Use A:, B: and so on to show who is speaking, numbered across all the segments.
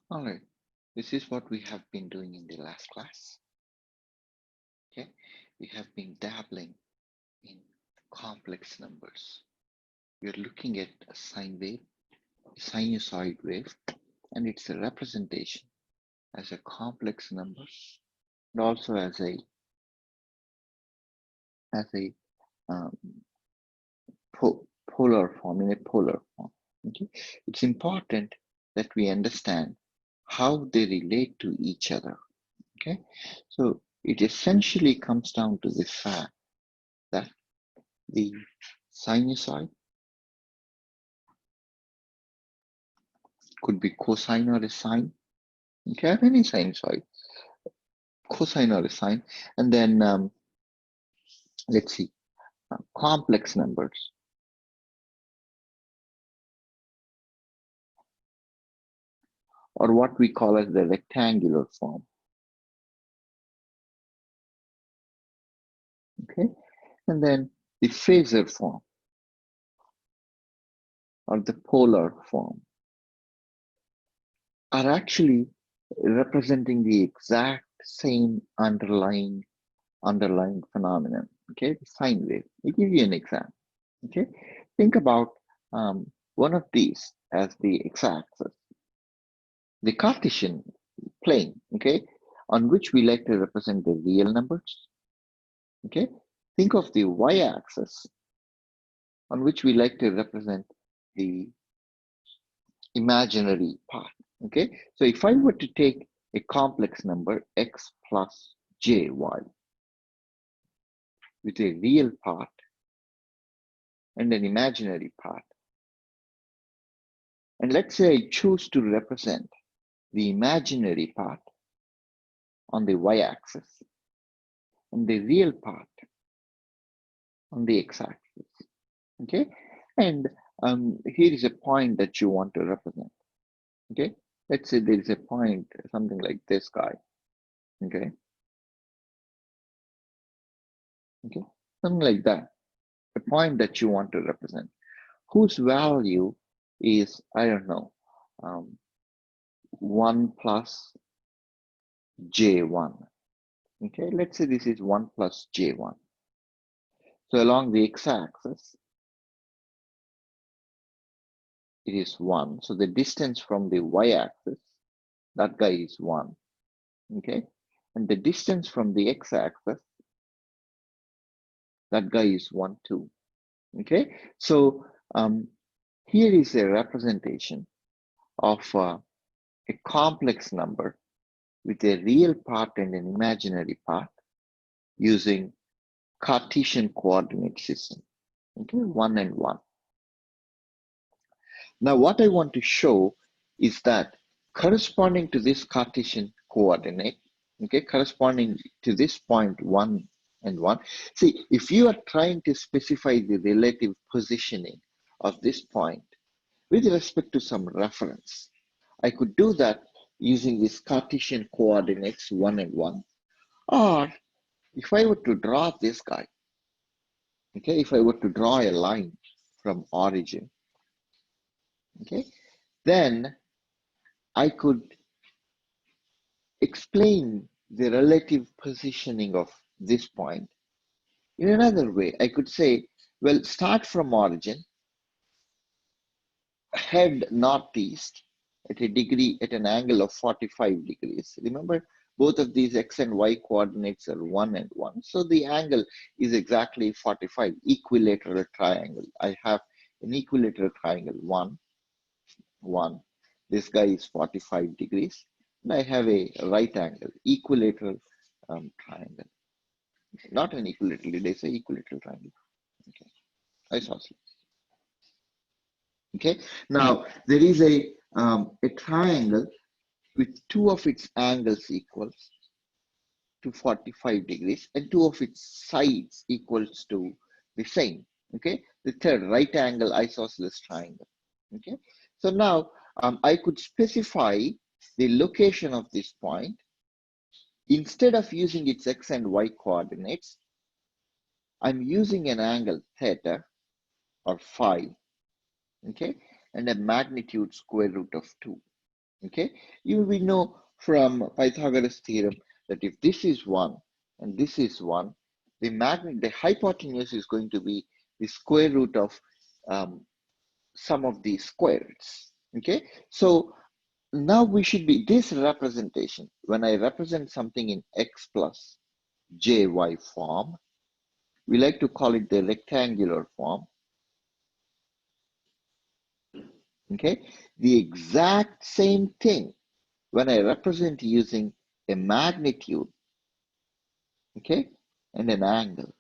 A: All right, this is what we have been doing in the last class. Okay, we have been dabbling in complex numbers. We are looking at a sine wave, a sinusoid wave, and its a representation as a complex number and also as a um, polar form, in a polar form. Okay, it's important that we understand how they relate to each other. Okay, so it essentially comes down to the fact that the sinusoid could be cosine or a sine. Okay, have any sinusoid, cosine or a sine, and then let's see, complex numbers, or what we call as the rectangular form. Okay, and then the phasor form or the polar form are actually representing the exact same underlying phenomenon. Okay, the sine wave. I'll give you an example. Okay, think about one of these as the x-axis, the Cartesian plane. Okay, on which we like to represent the real numbers. Okay, think of the y-axis on which we like to represent the imaginary part. Okay, so if I were to take a complex number x plus jy with a real part and an imaginary part, and let's say I choose to represent the imaginary part on the y-axis and the real part on the x-axis. Okay, and here is a point that you want to represent. Okay, let's say there is a point, something like this guy. Okay, okay, something like that, a point that you want to represent, whose value is, I don't know, 1 plus j1. Okay, let's say this is 1 plus j1. So along the x-axis, it is 1. So the distance from the y-axis, that guy is 1. Okay, and the distance from the x-axis, that guy is 1, 2. Okay, so here is a representation of a complex number with a real part and an imaginary part using Cartesian coordinate system. Okay, 1 and 1. Now what I want to show is that corresponding to this Cartesian coordinate, okay, corresponding to this point 1 and 1, see, if you are trying to specify the relative positioning of this point with respect to some reference, I could do that using these Cartesian coordinates 1 and 1. Or if I were to draw this guy, okay, if I were to draw a line from origin, okay, then I could explain the relative positioning of this point in another way. I could say, well, start from origin, head northeast at a degree, at an angle of 45 degrees. Remember, both of these x and y coordinates are 1 and 1. So the angle is exactly 45, equilateral triangle. I have an equilateral triangle, 1, 1. This guy is 45 degrees. And I have a right angle, equilateral triangle. Not an equilateral, they say equilateral triangle. Okay, isosceles. Okay, now there is a triangle with two of its angles equals to 45 degrees and two of its sides equals to the same. Okay, the third right angle isosceles triangle. Okay, so now I could specify the location of this point. Instead of using its x and y coordinates, I'm using an angle theta or phi, okay, and a magnitude square root of 2. Okay, we know from Pythagoras theorem that if this is 1 and this is 1, the hypotenuse is going to be the square root of sum of these squares. Okay, so now we should be this representation. When I represent something in x plus jy form, we like to call it the rectangular form. Okay, the exact same thing when I represent using a magnitude, okay, and an angle.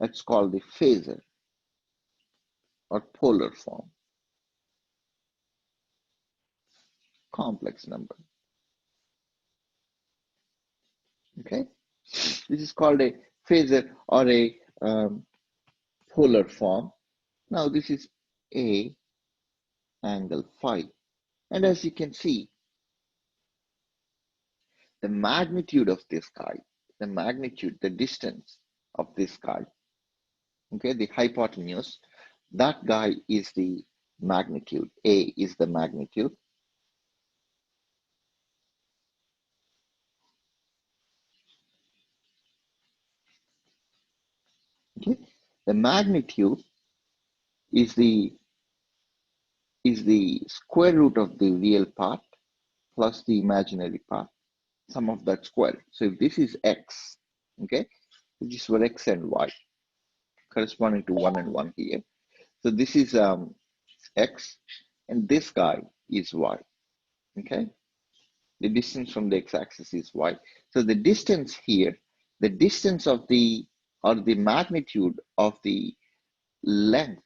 A: That's called the phasor or polar form, complex number. Okay, this is called a phasor or a polar form. Now this is a angle phi, and as you can see, the magnitude of this guy, the distance of this guy, okay, the hypotenuse, that guy is the magnitude. A is the magnitude. Okay, the magnitude is the square root of the real part plus the imaginary part, sum of that square. So if this is x, okay, which is for x and y, corresponding to 1 and 1 here. So this is x, and this guy is y, okay? The distance from the x-axis is y. So the distance here, the distance of the, or the magnitude of the length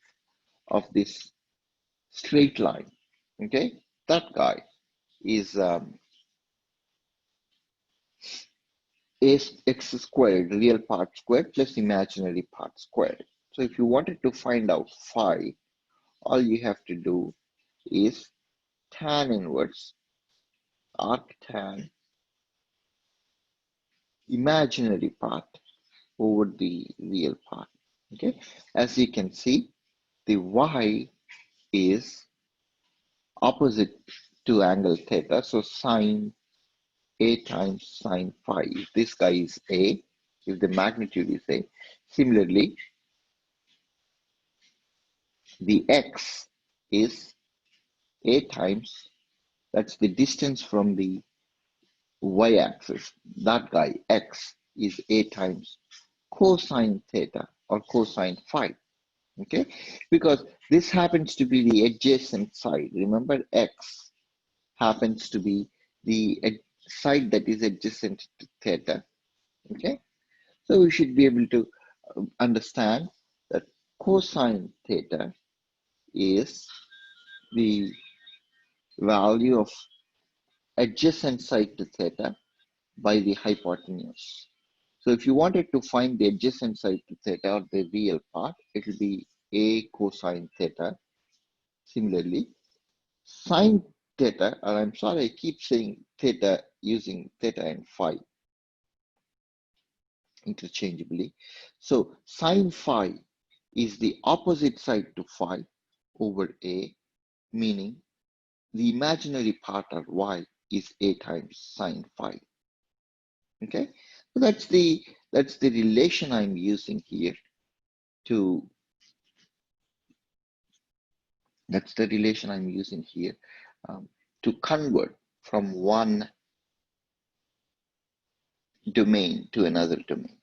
A: of this straight line, okay? That guy is x squared, real part squared, plus imaginary part squared. So if you wanted to find out phi, all you have to do is tan inverse arctan imaginary part over the real part. Okay, as you can see, the y is opposite to angle theta, so sine a times sine phi. If this guy is a, if the magnitude is a, similarly, the x is a times, that's the distance from the y-axis. That guy, x, is a times cosine theta or cosine phi. Okay, because this happens to be the adjacent side. Remember, x happens to be the side that is adjacent to theta. Okay, so we should be able to understand that cosine theta is the value of adjacent side to theta by the hypotenuse. So if you wanted to find the adjacent side to theta or the real part, it will be a cosine theta. Similarly, sine theta, or I'm sorry, I keep saying theta using theta and phi interchangeably. So sine phi is the opposite side to phi over a, meaning the imaginary part of y is a times sine phi. Okay, so that's the relation I'm using here to to convert from one domain to another domain.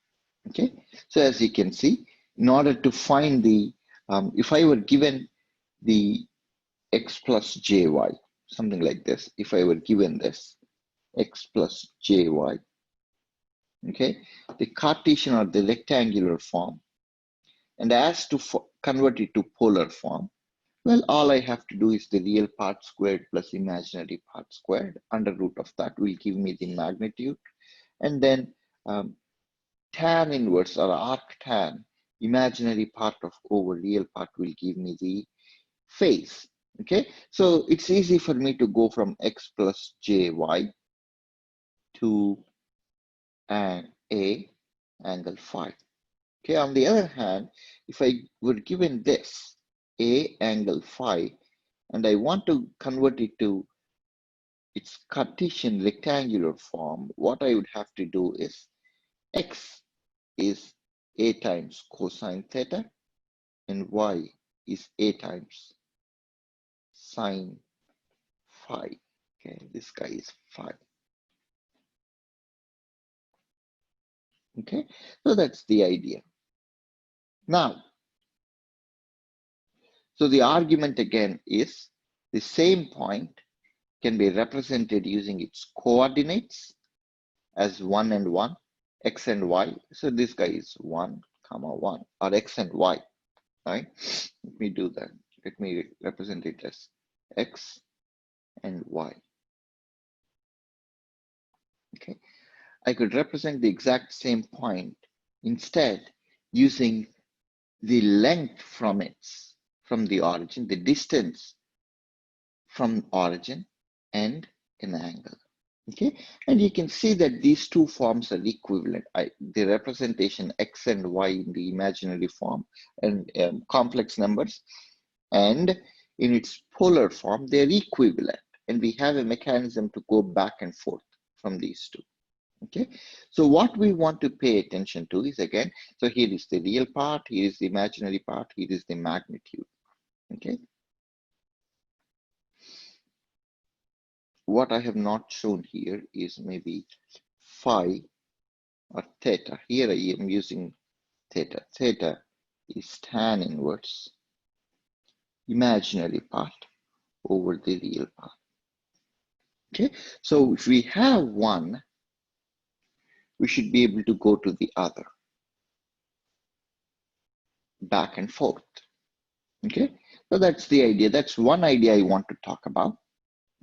A: Okay, so as you can see, in order to find the, if I were given the x plus jy, something like this, if I were given this x plus jy, okay, the Cartesian or the rectangular form, and as to convert it to polar form, well, all I have to do is the real part squared plus imaginary part squared. Under root of that will give me the magnitude, and then tan inverse or arctan, imaginary part of over real part, will give me the phase. Okay, so it's easy for me to go from x plus jy to a angle phi. Okay, on the other hand, if I were given this a angle phi and I want to convert it to its Cartesian rectangular form, what I would have to do is x is a times cosine theta and y is a times sine phi. Okay, this guy is phi. Okay, so that's the idea. Now, so the argument again is the same point can be represented using its coordinates as 1 and 1, x and y. So this guy is 1, comma 1, or x and y, right? Let me do that. Let me represent it as x and y. Okay, I could represent the exact same point instead using the length from the origin, the distance from origin, and an angle. Okay, and you can see that these two forms are equivalent. The representation x and y in the imaginary form and complex numbers, and in its polar form, they're equivalent. And we have a mechanism to go back and forth from these two. Okay, so what we want to pay attention to is again, so here is the real part, here is the imaginary part, here is the magnitude. Okay, what I have not shown here is maybe phi or theta. Here I am using theta. Theta is tan inverse imaginary part over the real part. Okay, so if we have one, we should be able to go to the other, back and forth. Okay, so that's the idea. That's one idea I want to talk about.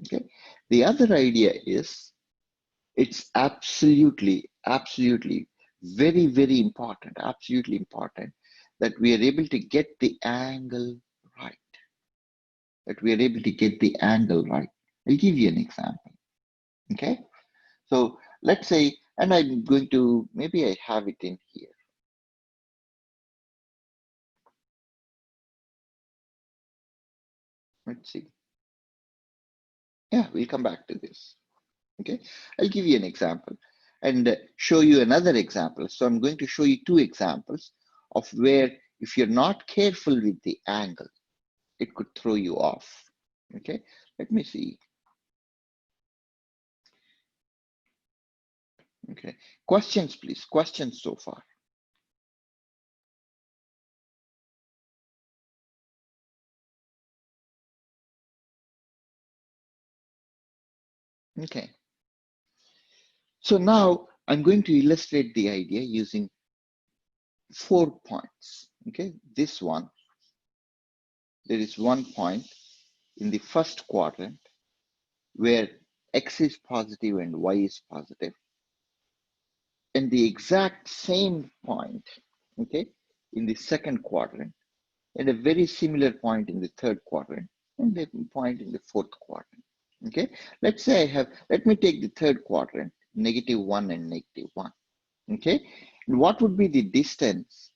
A: Okay, the other idea is it's absolutely very, very important, absolutely important that we are able to get the angle right. That we are able to get the angle right. I'll give you an example. Okay, so let's say, and I'm going to, maybe I have it in here. Let's see. Yeah, we'll come back to this. Okay, I'll give you an example and show you another example. So I'm going to show you two examples of where if you're not careful with the angle, it could throw you off. Okay, let me see. Okay, questions, please. Questions so far. Okay, so now I'm going to illustrate the idea using 4 points. Okay, this one, there is 1 point in the first quadrant where x is positive and y is positive, and the exact same point, okay, in the second quadrant, and a very similar point in the third quadrant, and the point in the fourth quadrant. Okay, let's say I have, let me take the third quadrant, -1 and -1. Okay, and what would be the distance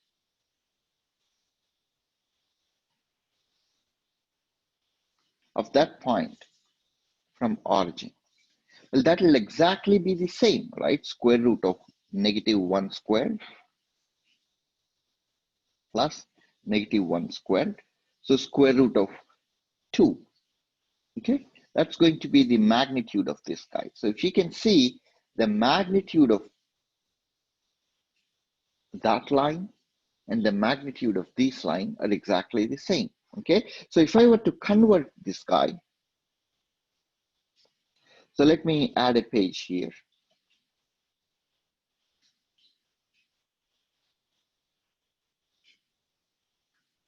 A: of that point from origin? Well, that will exactly be the same, right? Square root of -1 squared plus -1 squared. So square root of 2. Okay, that's going to be the magnitude of this guy. So if you can see, the magnitude of that line and the magnitude of this line are exactly the same. Okay, so if I were to convert this guy, so let me add a page here.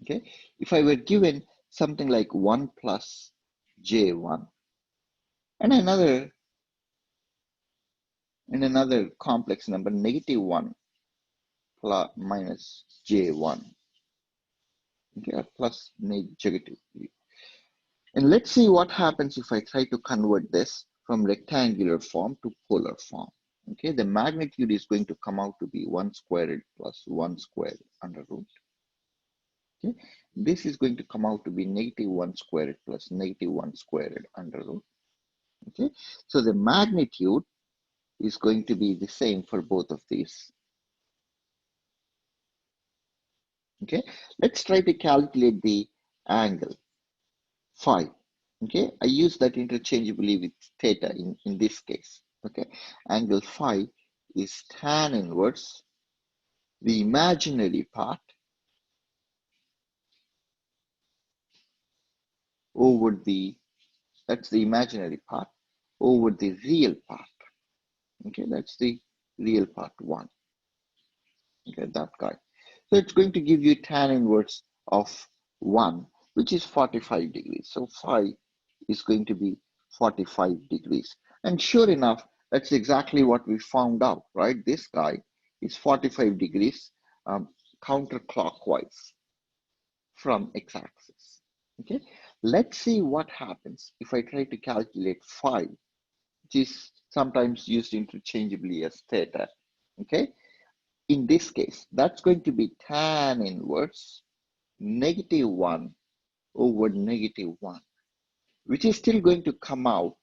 A: Okay, if I were given something like 1 plus j1 and another complex number, -1 plus minus j1, okay, or plus negative. And let's see what happens if I try to convert this from rectangular form to polar form. Okay, the magnitude is going to come out to be 1 squared plus 1 squared under root. Okay, this is going to come out to be -1 squared plus -1 squared under root. Okay, so the magnitude is going to be the same for both of these. Okay, let's try to calculate the angle phi. Okay, I use that interchangeably with theta in this case. Okay, angle phi is tan inverse the imaginary part over the, that's the imaginary part, over the real part. Okay, that's the real part 1. Okay, that guy. So it's going to give you tan inverse of 1, which is 45 degrees. So phi is going to be 45 degrees. And sure enough, that's exactly what we found out, right? This guy is 45 degrees counterclockwise from x-axis. Okay, let's see what happens if I try to calculate phi, which is sometimes used interchangeably as theta. Okay, in this case, that's going to be tan inverse -1 over -1, which is still going to come out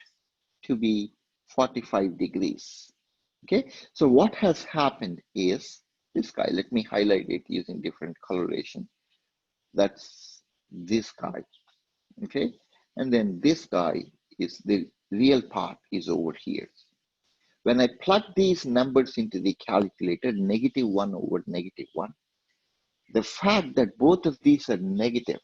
A: to be 45 degrees. Okay, so what has happened is this guy, let me highlight it using different coloration. That's this guy. Okay, and then this guy is the real part is over here. When I plug these numbers into the calculator, -1 over -1, the fact that both of these are negative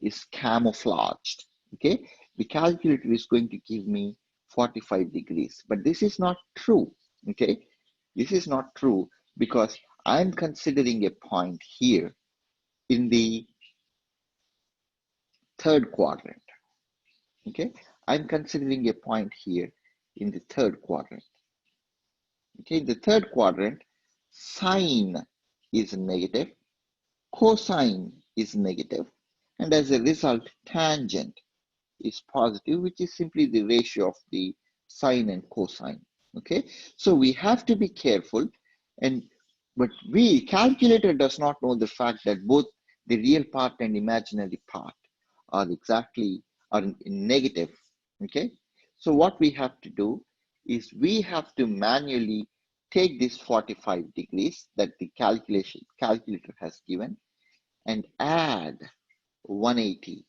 A: is camouflaged. Okay, the calculator is going to give me 45 degrees, but this is not true. Okay, this is not true because I'm considering a point here in the third quadrant. Okay, I'm considering a point here in the third quadrant. Okay, in the third quadrant, sine is negative, cosine is negative, and as a result, tangent is positive, which is simply the ratio of the sine and cosine. Okay, so we have to be careful, and but calculator does not know the fact that both the real part and imaginary part are in negative. Okay, so what we have to do is we have to manually take this 45 degrees that the calculator has given and add 180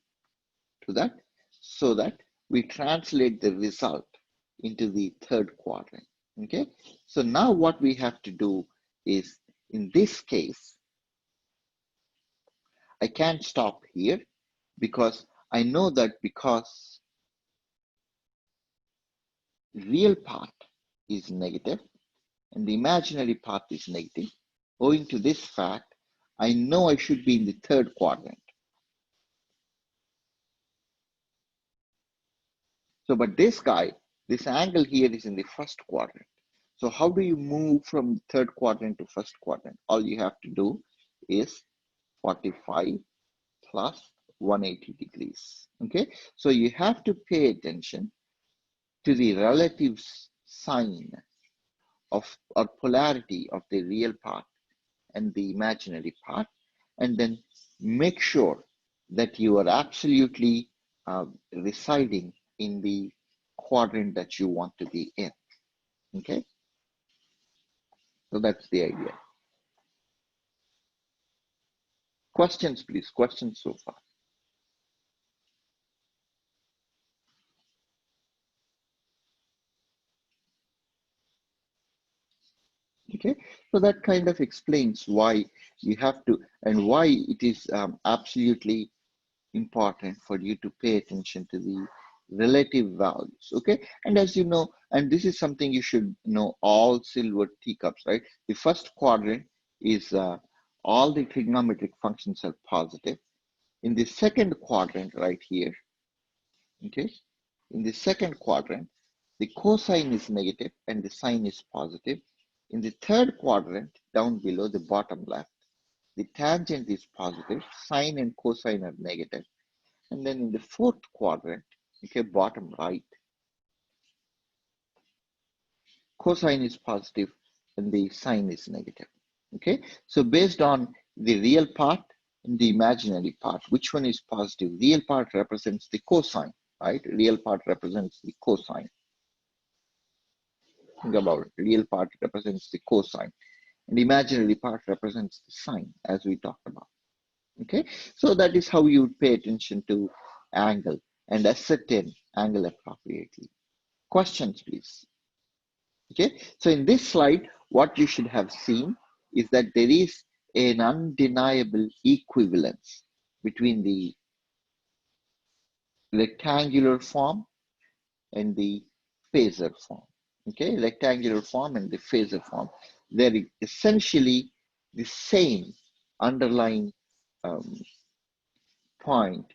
A: to that, so that we translate the result into the third quadrant. Okay, so now what we have to do is, in this case, I can't stop here because I know that because real part is negative and the imaginary part is negative, owing to this fact, I know I should be in the third quadrant. So, but this guy, this angle here is in the first quadrant. So how do you move from third quadrant to first quadrant? All you have to do is 45 plus 180 degrees. Okay, so you have to pay attention to the relative sign of or polarity of the real part and the imaginary part, and then make sure that you are absolutely residing in the quadrant that you want to be in. Okay, so that's the idea. Questions, please. Questions so far. Okay, so that kind of explains why you have to, and why it is absolutely important for you to pay attention to the relative values. Okay, and as you know, and this is something you should know, all silver teacups, right? The first quadrant is all the trigonometric functions are positive. In the second quadrant right here, okay, in the second quadrant, the cosine is negative and the sine is positive. In the third quadrant, down below the bottom left, the tangent is positive, sine and cosine are negative. And then in the fourth quadrant, okay, bottom right, cosine is positive and the sine is negative. Okay, so based on the real part and the imaginary part, which one is positive? Real part represents the cosine, right? Real part represents the cosine. Think about it. Real part represents the cosine, and imaginary part represents the sine, as we talked about. Okay, so that is how you would pay attention to angle and ascertain angle appropriately. Questions, please. Okay, so in this slide, what you should have seen is that there is an undeniable equivalence between the rectangular form and the Phasor form. Okay, rectangular form and the Phasor form. They're essentially the same underlying point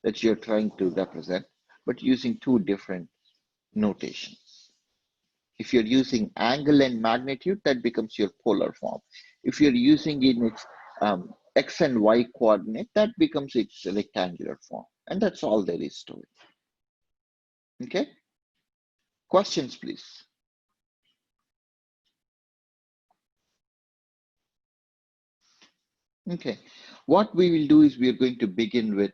A: that you're trying to represent, but using two different notations. If you're using angle and magnitude, that becomes your polar form. If you're using in its x and y coordinate, that becomes its rectangular form. And that's all there is to it. Okay? Questions, please. Okay. What we will do is we're going to begin with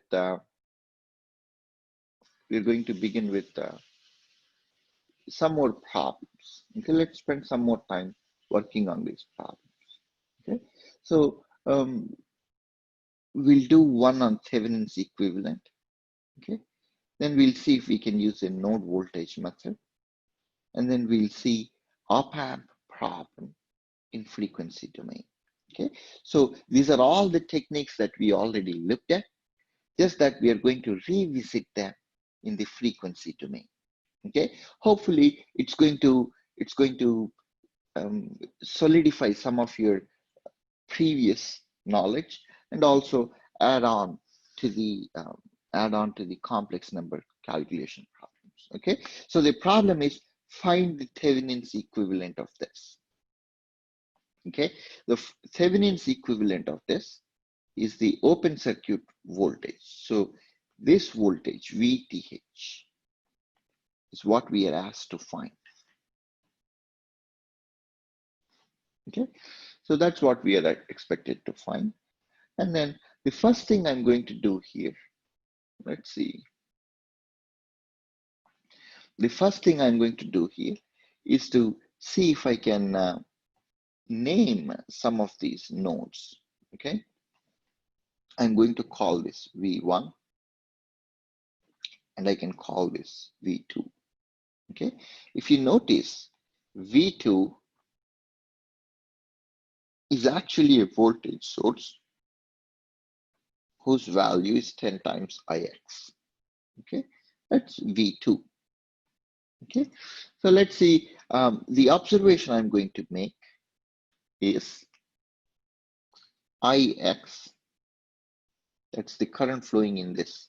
A: some more problems. Okay, let's spend some more time working on these problems. Okay, so we'll do one on Thevenin's equivalent. Okay, then we'll see if we can use a node voltage method, and then we'll see op-amp problem in frequency domain. Okay, so these are all the techniques that we already looked at, just that we are going to revisit them in the frequency domain. Okay, hopefully it's going to solidify some of your previous knowledge and also add on to the complex number calculation problems. Okay, so the problem is find the Thevenin's equivalent of this. Okay, the Thevenin's equivalent of this is the open circuit voltage. So this voltage VTH is what we are asked to find. Okay, so that's what we are expected to find. And then the first thing I'm going to do here, let's see. The first thing I'm going to do here is to see if I can name some of these nodes. Okay, I'm going to call this V1 and I can call this V2. Okay, if you notice, V2 is actually a voltage source whose value is 10 times Ix. Okay, that's V2. Okay, so let's see, the observation I'm going to make is Ix, that's the current flowing in this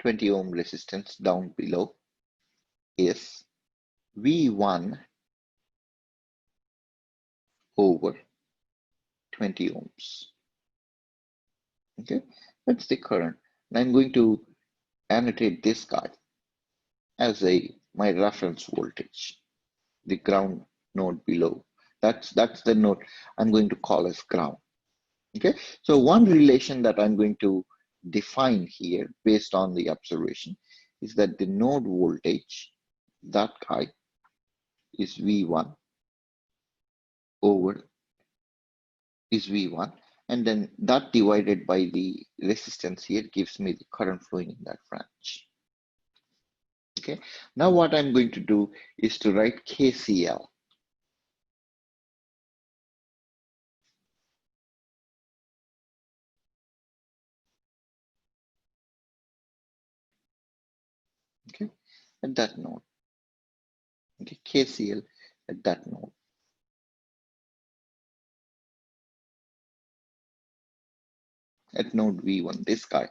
A: 20 ohm resistance down below, is V1 over 20 ohms. Okay, that's the current. And I'm going to annotate this guy as my reference voltage, the ground node below. That's the node I'm going to call as ground. Okay, so one relation that I'm going to define here based on the observation is that the node voltage, that guy, is V1 over is V1, and then that divided by the resistance here gives me the current flowing in that branch. Okay, now what I'm going to do is to write KCL. Okay, at that node. Okay, KCL at that node. At node V1, this guy.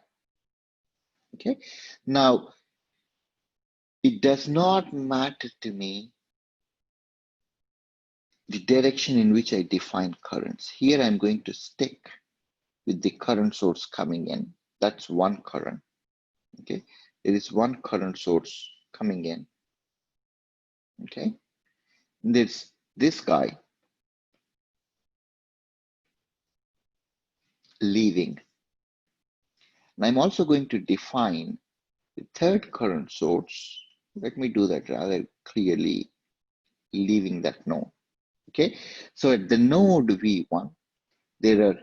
A: Okay, now it does not matter to me the direction in which I define currents. Here I'm going to stick with the current source coming in. That's one current. Okay, there is one current source coming in. Okay, there's this guy leaving. And I'm also going to define the third current source. Let me do that rather clearly leaving that node. Okay, so at the node V1, there are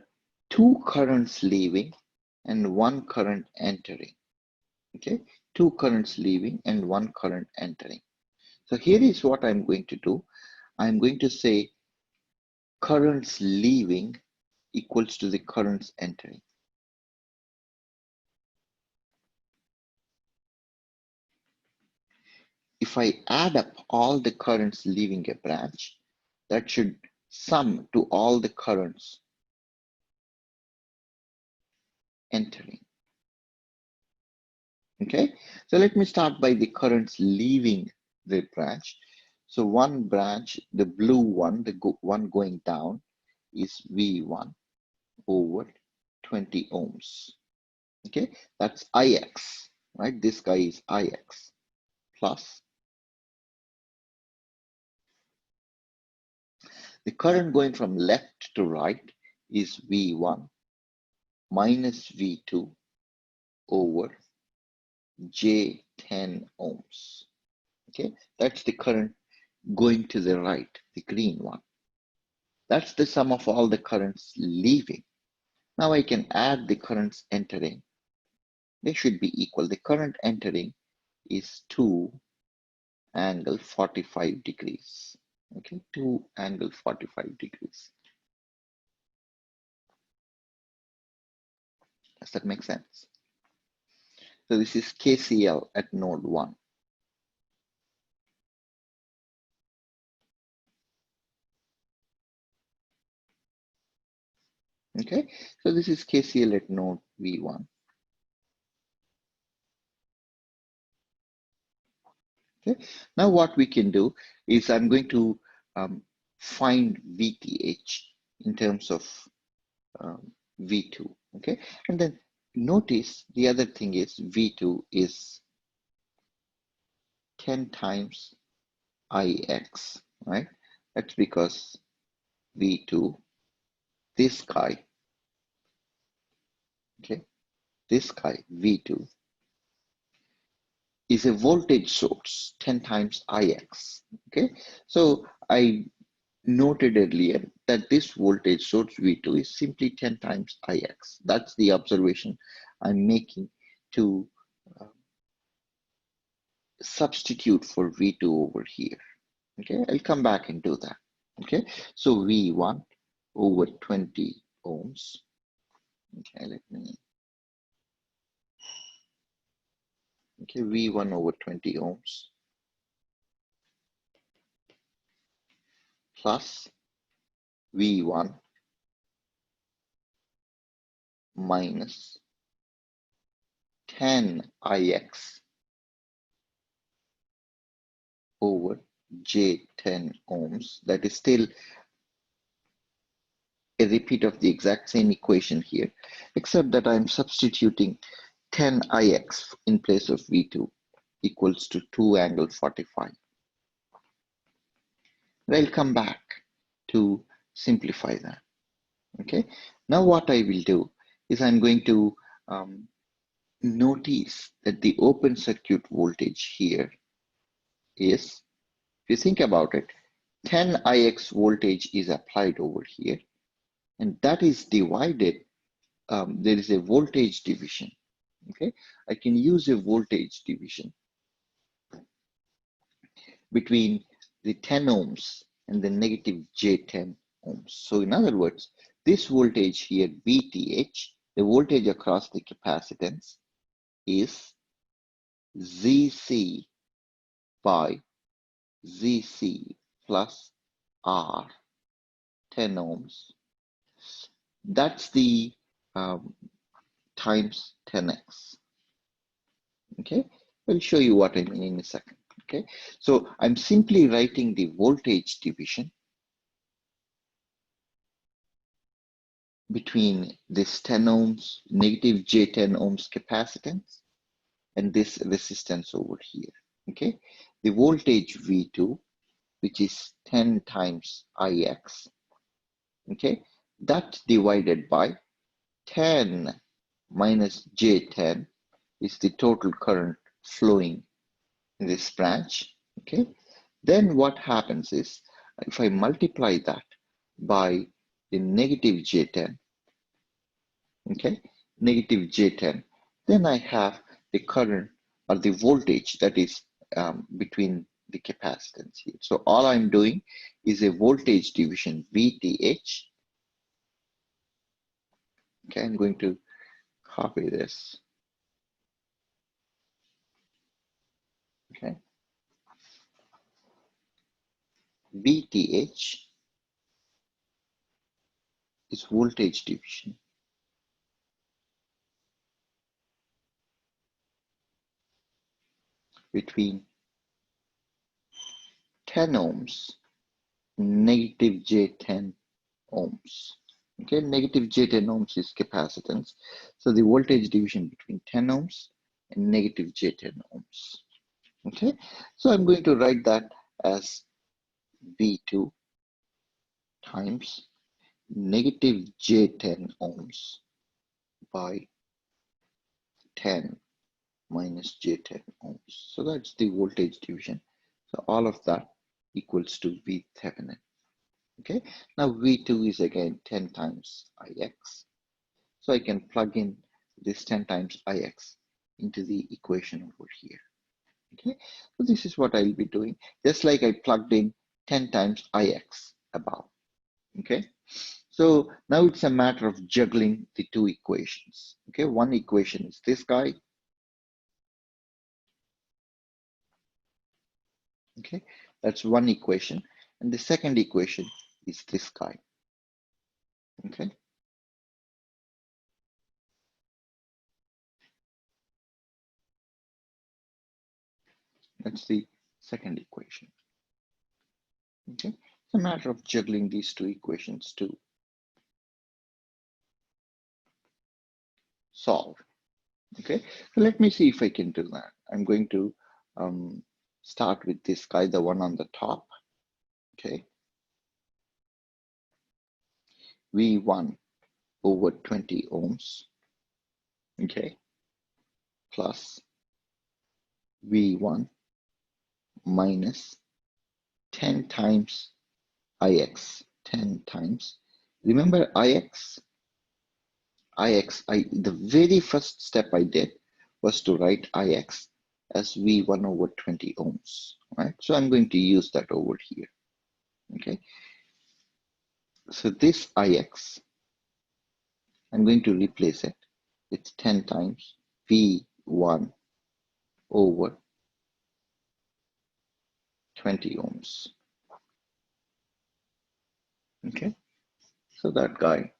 A: two currents leaving and one current entering. Okay, two currents leaving and one current entering. So here is what I'm going to do. I'm going to say currents leaving equals to the currents entering. If I add up all the currents leaving a branch, that should sum to all the currents entering. Okay, so let me start by the currents leaving the branch. So one branch, the blue one, the one going down, is V1 over 20 ohms. Okay, that's Ix, right? This guy is Ix plus the current going from left to right is V1 minus V2 over J10 ohms. Okay, that's the current going to the right, the green one. That's the sum of all the currents leaving. Now I can add the currents entering. They should be equal. The current entering is 2 angle 45 degrees. Okay, 2 angle 45 degrees. Does that make sense? So this is KCL at node 1. Okay, so this is KCL at node V1. Okay, now what we can do is I'm going to find VTH in terms of V2. Okay, and then notice the other thing is V2 is 10 times Ix, right? That's because V2, this guy, okay, this guy, V2, is a voltage source, 10 times Ix, okay? So I noted earlier that this voltage source V2 is simply 10 times Ix. That's the observation I'm making to substitute for V2 over here. Okay, I'll come back and do that. Okay, so V1 over 20 ohms. Okay, okay, V1 over 20 ohms plus V1 minus 10 Ix over J10 ohms. That is still a repeat of the exact same equation here, except that I'm substituting 10 Ix in place of V2 equals to 2 angle 45. And I'll come back to simplify that. Okay, now what I will do is I'm going to notice that the open circuit voltage here is, if you think about it, 10 Ix voltage is applied over here, and that is divided. There is a voltage division. Okay, I can use a voltage division between the 10 ohms and the negative J10 ohms. So in other words, this voltage here, VTH, the voltage across the capacitance, is ZC by ZC plus R, 10 ohms. That's the times 10x. Okay, I'll show you what I mean in a second. Okay, so I'm simply writing the voltage division between this 10 ohms, negative J10 ohms capacitance and this resistance over here. Okay, the voltage V2, which is 10 times Ix, okay, that's divided by 10 minus J10 is the total current flowing in this branch, okay, Then what happens is, if I multiply that by the negative J10, okay, negative J10, then I have the current or the voltage that is between the capacitance here. So all I'm doing is a voltage division VTH. Okay, I'm going to copy this. Okay, VTH is voltage division between 10 ohms and negative J10 ohms. Okay, negative J10 ohms is capacitance. So the voltage division between 10 ohms and negative J10 ohms. Okay, so I'm going to write that as V2 times negative J10 ohms by 10 minus J10 ohms. So that's the voltage division. So all of that equals to V Thevenin. Okay, now V2 is again 10 times Ix. So I can plug in this 10 times Ix into the equation over here. Okay, so this is what I'll be doing, just like I plugged in 10 times Ix above. Okay, so now it's a matter of juggling the two equations. Okay, one equation is this guy. Okay, that's one equation. And the second equation is this guy. Okay, that's the second equation. Okay, it's a matter of juggling these two equations to solve. Okay, so let me see if I can do that. I'm going to start with this guy, the one on the top. Okay, V1 over 20 ohms. Okay, plus V1 minus 10 times Ix, 10 times. Remember Ix, the very first step I did was to write Ix as V1 over 20 ohms, right? So I'm going to use that over here, okay? So this Ix, I'm going to replace it with 10 times V1 over 20 ohms, okay? So that guy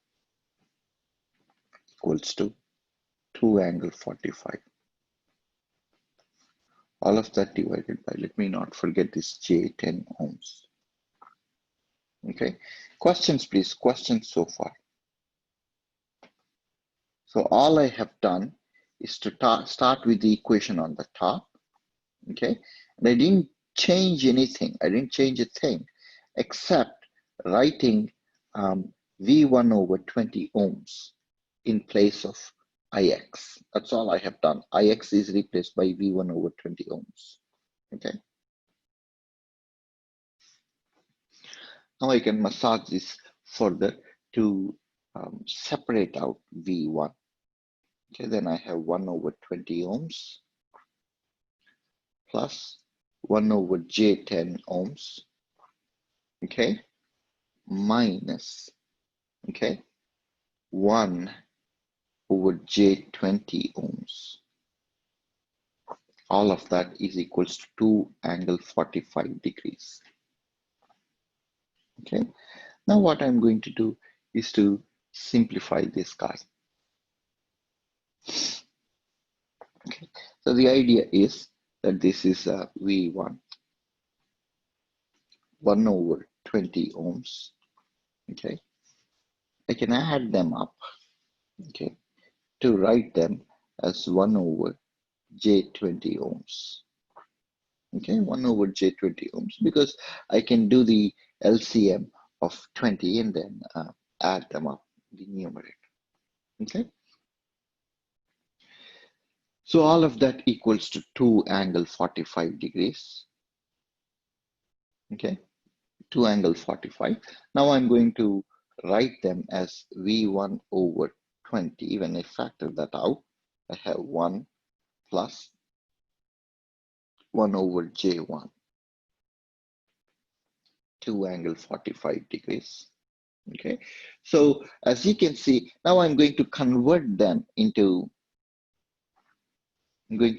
A: equals to 2 angle 45. All of that divided by, let me not forget this J10 ohms. Okay, questions please, questions so far. So all I have done is to start with the equation on the top, okay? And I didn't change anything, I didn't change a thing, except writing V1 over 20 ohms in place of Ix. That's all I have done. Ix is replaced by V1 over 20 ohms, okay? Now I can massage this further to separate out V1. Okay, then I have 1 over 20 ohms plus 1 over J10 ohms, okay, minus, okay, 1 over J20 ohms. All of that is equals to 2 angle 45 degrees. Okay, now what I'm going to do is to simplify this guy. Okay, so the idea is that this is V1, 1 over 20 ohms. Okay, I can add them up, okay, to write them as 1 over J20 ohms. Okay, 1 over J20 ohms, because I can do the LCM of 20 and then add them up, the numerator. Okay, so all of that equals to 2 angle 45 degrees. okay, 2 angle 45. Now I'm going to write them as V1 over 20. When I factor that out, I have 1 plus 1 over J1, 2 angle 45 degrees. Okay, so as you can see, now I'm going to convert them into, bring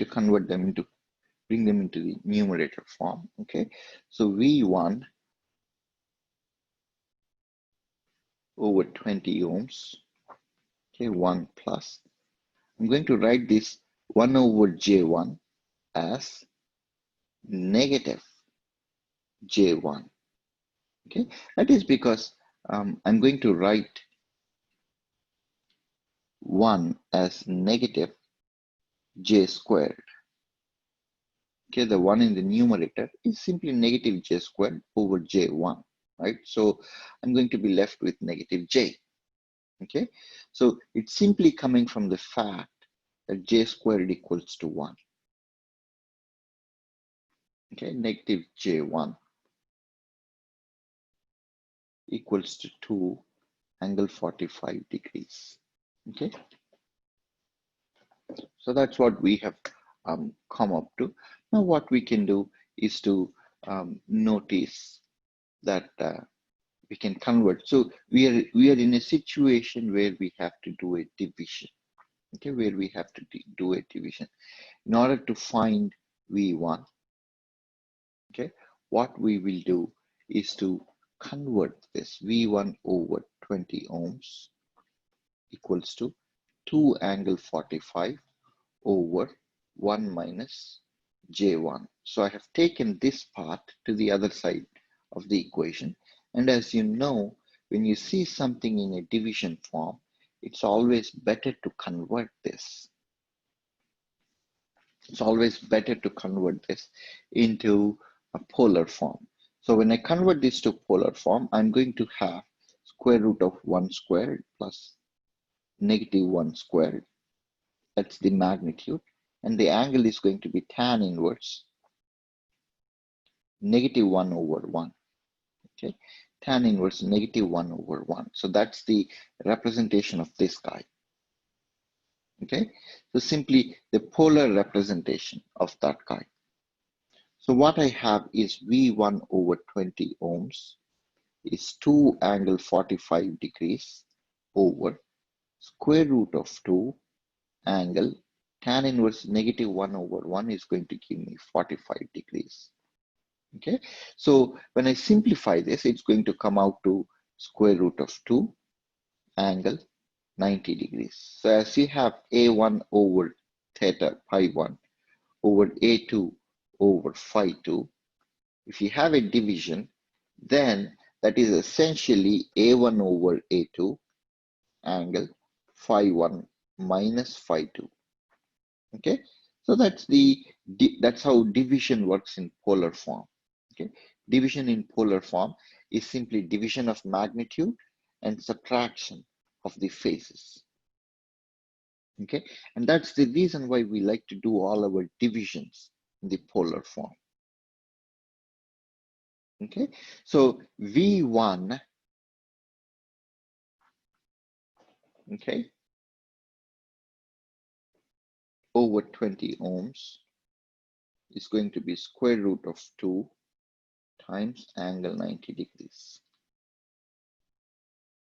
A: them into the numerator form. Okay, so V1 over 20 ohms, okay, 1 plus, I'm going to write this 1 over J1 as negative J1. Okay, that is because I'm going to write 1 as negative J squared. Okay, the 1 in the numerator is simply negative J squared over J1, right? So I'm going to be left with negative J. Okay, so it's simply coming from the fact that J squared equals to 1. Okay, negative J1 equals to 2 angle 45 degrees. Okay, so that's what we have come up to. Now what we can do is to notice that we can convert. So we are in a situation where we have to do a division. Okay, where we have to do a division in order to find V1. Okay, what we will do is to convert this V1 over 20 ohms equals to 2 angle 45 over 1 minus J1. So I have taken this part to the other side of the equation. And as you know, when you see something in a division form, it's always better to convert this. It's always better to convert this into a polar form. So when I convert this to polar form, I'm going to have square root of 1 squared plus negative 1 squared. That's the magnitude. And the angle is going to be tan inverse negative 1 over 1. Okay, tan inverse negative 1 over 1. So that's the representation of this guy. Okay, so simply the polar representation of that guy. So what I have is V1 over 20 ohms is 2 angle 45 degrees over square root of 2 angle tan inverse negative 1 over 1 is going to give me 45 degrees. Okay, so when I simplify this, it's going to come out to square root of 2 angle 90 degrees. So as you have A1 over theta pi 1 over A2 over phi 2, if you have a division, then that is essentially A1 over A2 angle phi 1 minus phi 2. Okay, so that's how division works in polar form. Okay, division in polar form is simply division of magnitude and subtraction of the phases. Okay, and that's the reason why we like to do all our divisions in the polar form. Okay, so V1, okay, over 20 ohms is going to be square root of 2 times angle 90 degrees.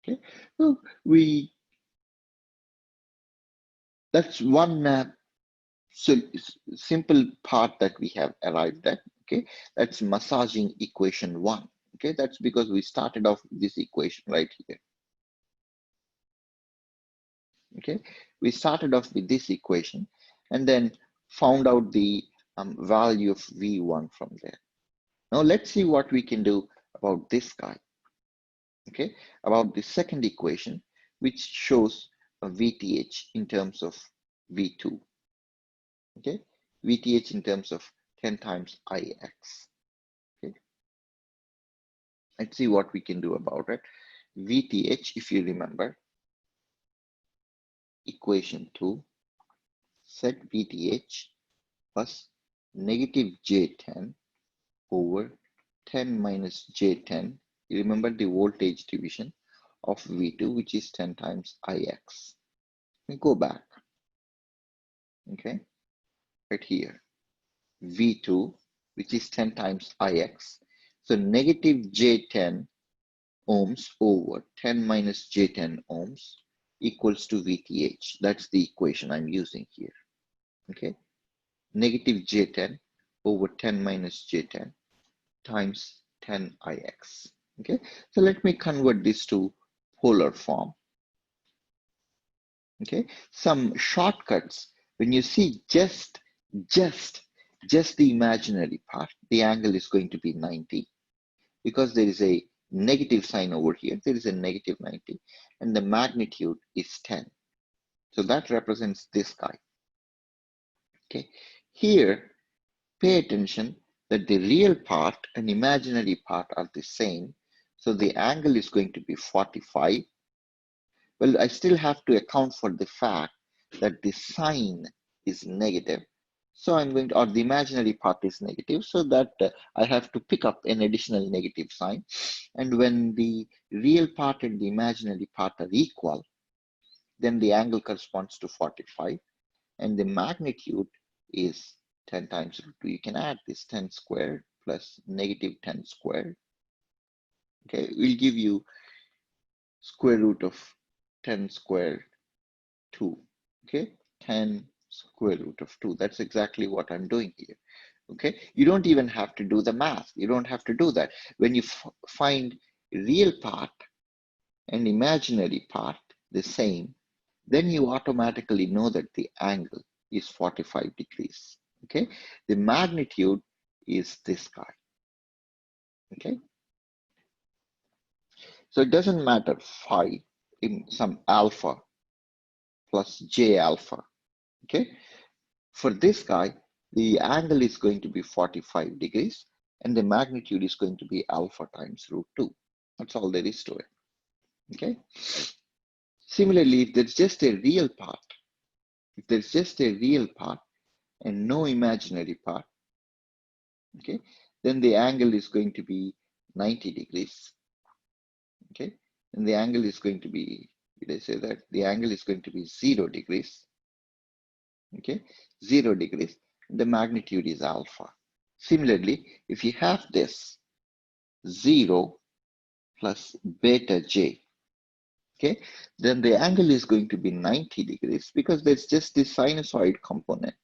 A: Okay, so that's one simple part that we have arrived at. Okay, that's massaging equation 1. Okay, that's because we started off with this equation right here. Okay, we started off with this equation and then found out the value of V1 from there. Now let's see what we can do about this guy. Okay, about the second equation, which shows a VTH in terms of V2. Okay, VTH in terms of 10 times IX. Okay, let's see what we can do about it. VTH, if you remember, equation 2, set VTH plus negative J10 over 10 minus J10. You remember the voltage division of V2, which is 10 times Ix. We go back, okay, right here. V2, which is 10 times Ix. So negative J10 ohms over 10 minus J10 ohms equals to VTH. That's the equation I'm using here, okay? Negative J10 over 10 minus J10 times 10 Ix, okay? So let me convert this to polar form, okay? Some shortcuts. When you see just the imaginary part, the angle is going to be 90 because there is a negative sign over here. There is a negative 90 and the magnitude is 10. So that represents this guy, okay? Here, pay attention that the real part and imaginary part are the same. So the angle is going to be 45. Well, I still have to account for the fact that the sign is negative. So I'm going to, or the imaginary part is negative, so that I have to pick up an additional negative sign. And when the real part and the imaginary part are equal, then the angle corresponds to 45 and the magnitude is 10 times root 2. You can add this 10 squared plus negative 10 squared. Okay, we'll give you square root of 10 squared 2. Okay, 10 square root of 2. That's exactly what I'm doing here. Okay, you don't even have to do the math. You don't have to do that. When you find real part and imaginary part the same, then you automatically know that the angle is 45 degrees. Okay, the magnitude is this guy. Okay, so it doesn't matter phi in some alpha plus j alpha. Okay, for this guy, the angle is going to be 45 degrees and the magnitude is going to be alpha times root 2. That's all there is to it. Okay, similarly, if there's just a real part, and no imaginary part, okay, then the angle is going to be 90 degrees. Okay, and the angle is going to be, did I say that? The angle is going to be 0 degrees. Okay, 0 degrees. The magnitude is alpha. Similarly, if you have this 0 plus beta j, okay, then the angle is going to be 90 degrees because there's just the sinusoid component.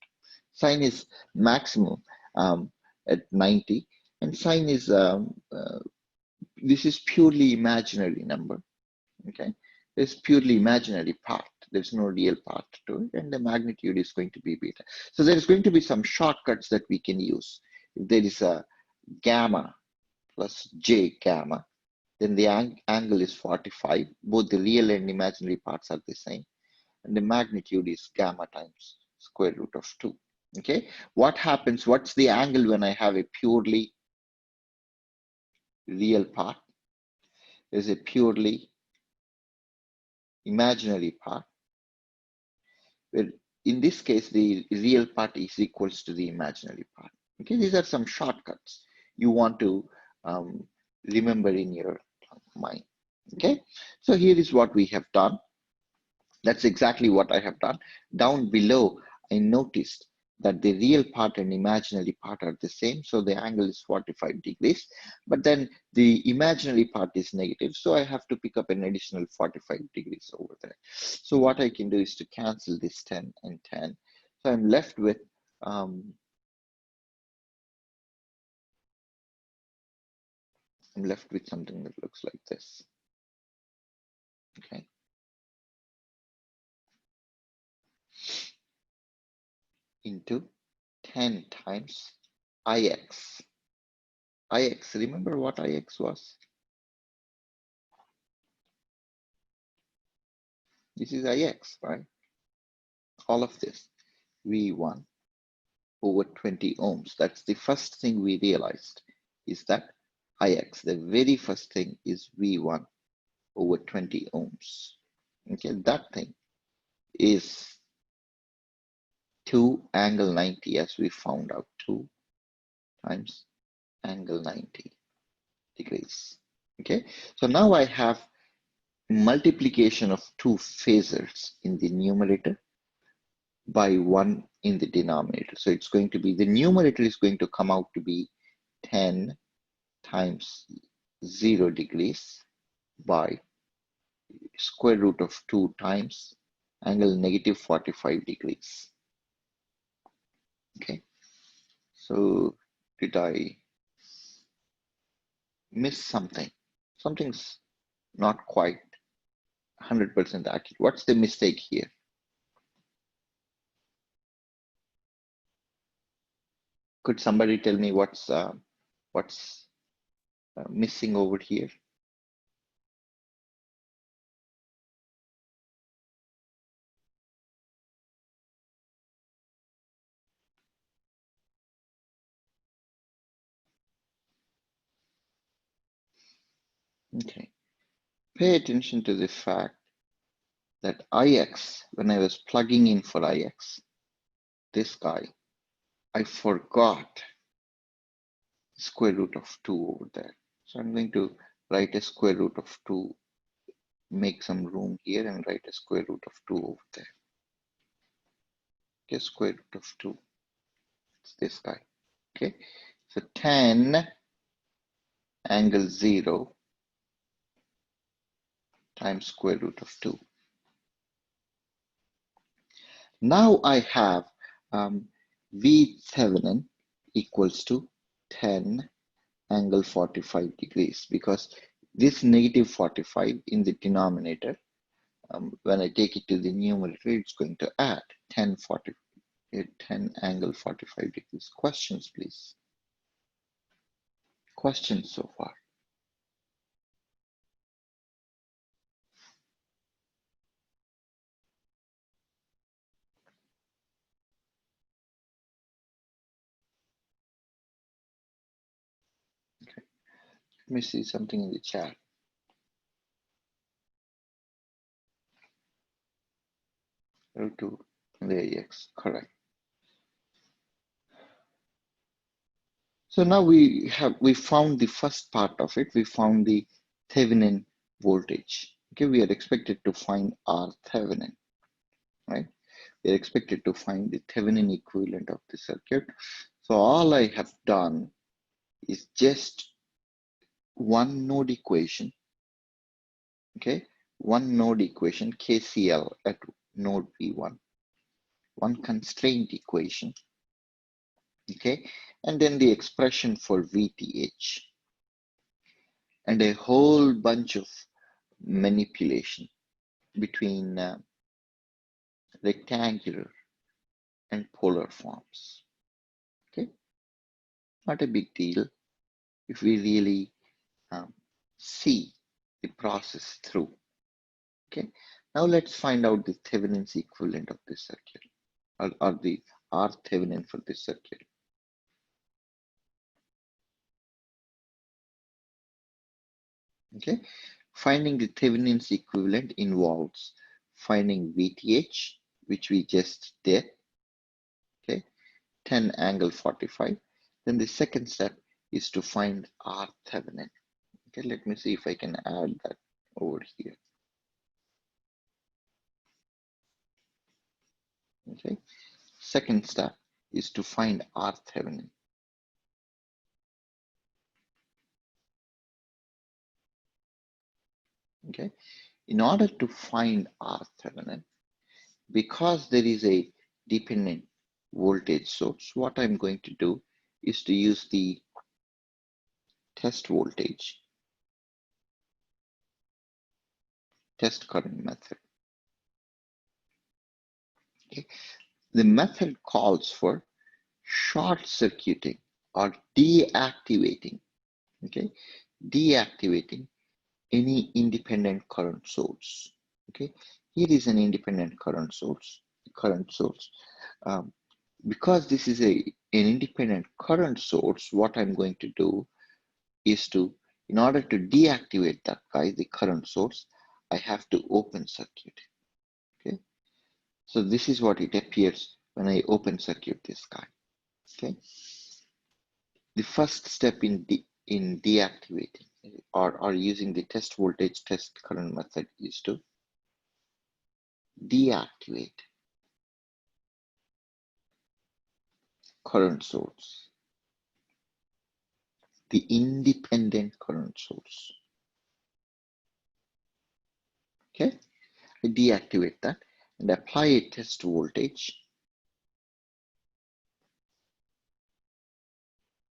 A: Sine is maximum at 90 and sine is this is purely imaginary number. Okay, there's purely imaginary part, there's no real part to it, and the magnitude is going to be beta. So there's going to be some shortcuts that we can use. If there is a gamma plus j gamma, then the angle is 45. Both the real and imaginary parts are the same, and the magnitude is gamma times square root of 2. Okay, what happens, what's the angle when I have a purely real part? There's a purely imaginary part, where in this case the real part is equals to the imaginary part. Okay, these are some shortcuts you want to remember in your mind. Okay, so here is what we have done. That's exactly what I have done. Down below, I noticed that the real part and imaginary part are the same, so the angle is 45 degrees, but then the imaginary part is negative, so I have to pick up an additional 45 degrees over there. So what I can do is to cancel this 10 and 10. So I'm left with something that looks like this. Okay. Into 10 times Ix. Ix, remember what Ix was? This is Ix, right? All of this, V1 over 20 ohms. That's the first thing we realized, is that Ix, the very first thing is V1 over 20 ohms. Okay, that thing is 2 angle 90, as we found out, 2 times angle 90. degrees. Okay, so now I have multiplication of two phasors in the numerator by 1 in the denominator. So it's going to be, the numerator is going to come out to be 10 times 0 degrees by square root of 2 times angle negative 45 degrees. Okay, so did I miss something? Something's not quite 100% accurate. What's the mistake here? Could somebody tell me what's missing over here? Okay, pay attention to the fact that Ix, when I was plugging in for Ix, this guy, I forgot square root of 2 over there. So I'm going to write a square root of 2, make some room here and write a square root of 2 over there. Okay, square root of 2, it's this guy. Okay, so 10 angle 0 times square root of 2. Now I have V Thevenin equals to 10 angle 45 degrees, because this negative 45 in the denominator, when I take it to the numerator, it's going to add 10 angle 45 degrees. Questions, please. Questions so far? Okay. Let me see something in the chat. Root 2 and the AX, correct. So now we found the first part of it. We found the Thevenin voltage. Okay, we are expected to find R Thevenin, right? We are expected to find the Thevenin equivalent of the circuit. So all I have done is just one node equation. Okay, one node equation, KCL at node V1, one constraint equation. Okay, and then the expression for VTH, and a whole bunch of manipulation between rectangular and polar forms. Okay, not a big deal if we really see the process through. Okay, now let's find out the Thevenin's equivalent of this circuit, or the R Thevenin for this circuit. Okay, finding the Thevenin's equivalent involves finding VTH, which we just did. Okay, 10 angle 45. Then the second step is to find R Thevenin. Okay, let me see if I can add that over here. Okay, second step is to find R Thevenin. Okay, in order to find R Thevenin, because there is a dependent voltage source, what I'm going to do is to use the test voltage, test current method. Okay, the method calls for short circuiting or deactivating. Okay, deactivating any independent current source. Okay, here is an independent current source. Because this is an independent current source, what I'm going to do is to, in order to deactivate that guy, the current source, I have to open circuit. Okay, so this is what it appears when I open circuit this guy. Okay, the first step in in deactivating or using the test voltage test current method is to deactivate current source, the independent current source. Okay, I deactivate that and apply a test voltage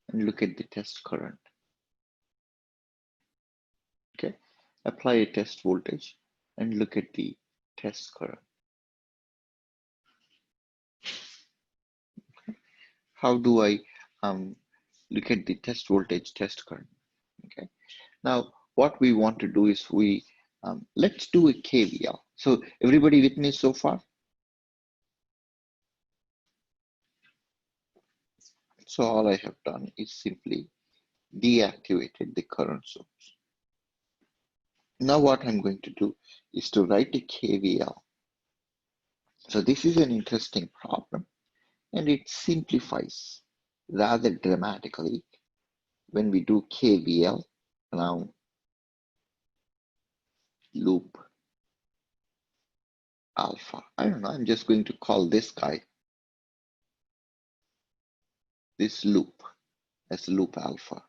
A: and look at the test current. Okay, apply a test voltage and look at the test current. How do I look at the test voltage test current? Okay, now what we want to do is let's do a KVL. So everybody with me so far? So all I have done is simply deactivated the current source. Now what I'm going to do is to write a KVL. So this is an interesting problem and it simplifies rather dramatically when we do KVL around loop alpha. I don't know, I'm just going to call this guy, this loop, as loop alpha.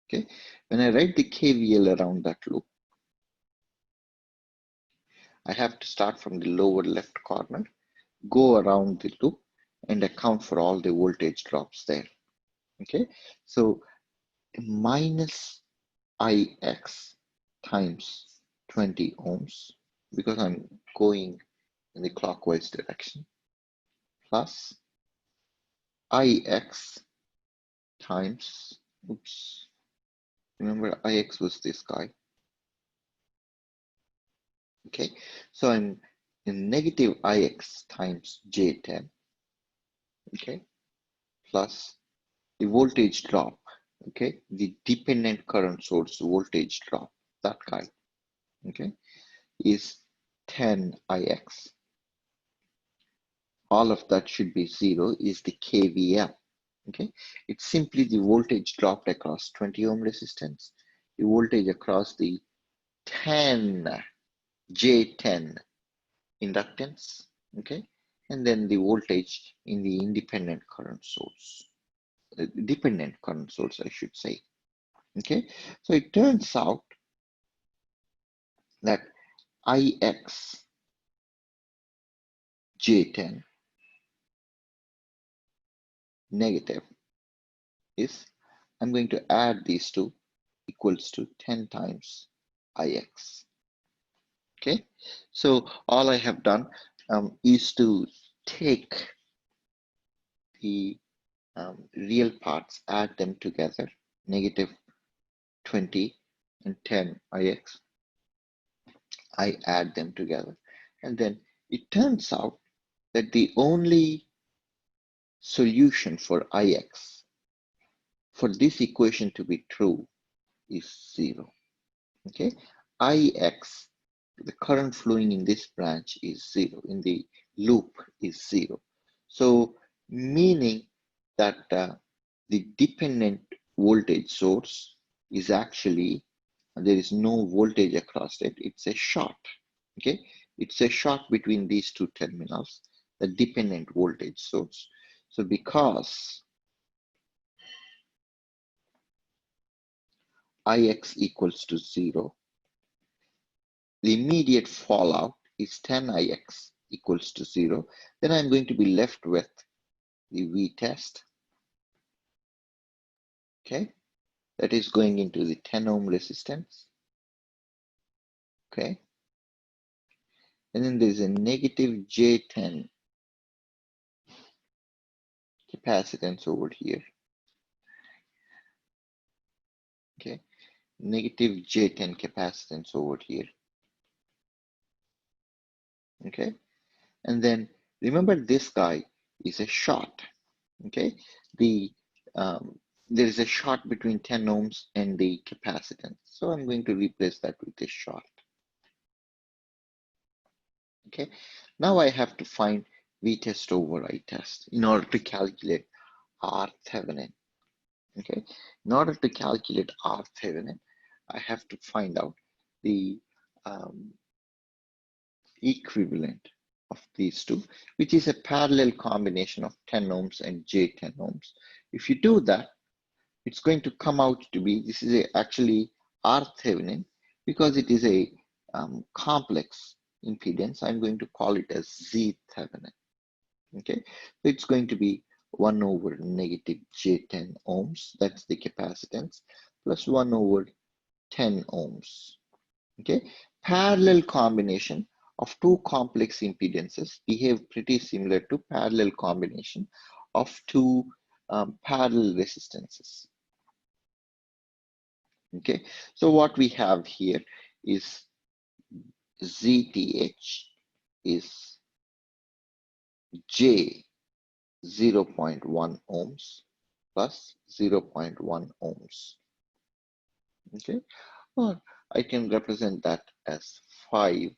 A: Okay, when I write the KVL around that loop, I have to start from the lower left corner, go around the loop and account for all the voltage drops there. Okay, so minus Ix times 20 ohms, because I'm going in the clockwise direction, plus Ix times, oops, remember Ix was this guy. Okay, so I'm in negative Ix times J10, okay, plus the voltage drop, okay, the dependent current source voltage drop, that guy, okay, is 10 Ix. All of that should be 0 is the KVL, okay. It's simply the voltage dropped across 20 ohm resistance, the voltage across the 10 J10 inductance, okay, and then the voltage in the independent current source, dependent current source, I should say. Okay, so it turns out that Ix J10 negative is, I'm going to add these two, equals to 10 times Ix. Okay, so all I have done is to take the real parts, add them together, negative 20 and 10 Ix. I add them together. And then it turns out that the only solution for Ix for this equation to be true is 0. Okay, Ix, the current flowing in this branch is 0, in the loop is 0. So meaning that the dependent voltage source is actually, there is no voltage across it, it's a short. Okay, it's a short between these two terminals, the dependent voltage source. So because Ix equals to 0, the immediate fallout is 10 Ix equals to 0. Then I'm going to be left with the V test. Okay, that is going into the 10 ohm resistance. Okay, and then there's a negative J10 capacitance over here. Okay, negative J10 capacitance over here. Okay, and then remember this guy is a short. Okay, there is a short between 10 ohms and the capacitance, so I'm going to replace that with a short. Okay, now I have to find V test over I test in order to calculate R Thevenin. Okay, in order to calculate R Thevenin, I have to find out the um, equivalent of these two, which is a parallel combination of 10 ohms and J10 ohms. If you do that, it's going to come out to be, this is actually R Thevenin, because it is a complex impedance. I'm going to call it as Z Thevenin. Okay, so it's going to be 1 over negative J10 ohms, that's the capacitance, plus 1 over 10 ohms. Okay, parallel combination of two complex impedances behave pretty similar to parallel combination of two parallel resistances. Okay, so what we have here is ZTH is J 0.1 ohms plus 0.1 ohms. Okay, or I can represent that as 5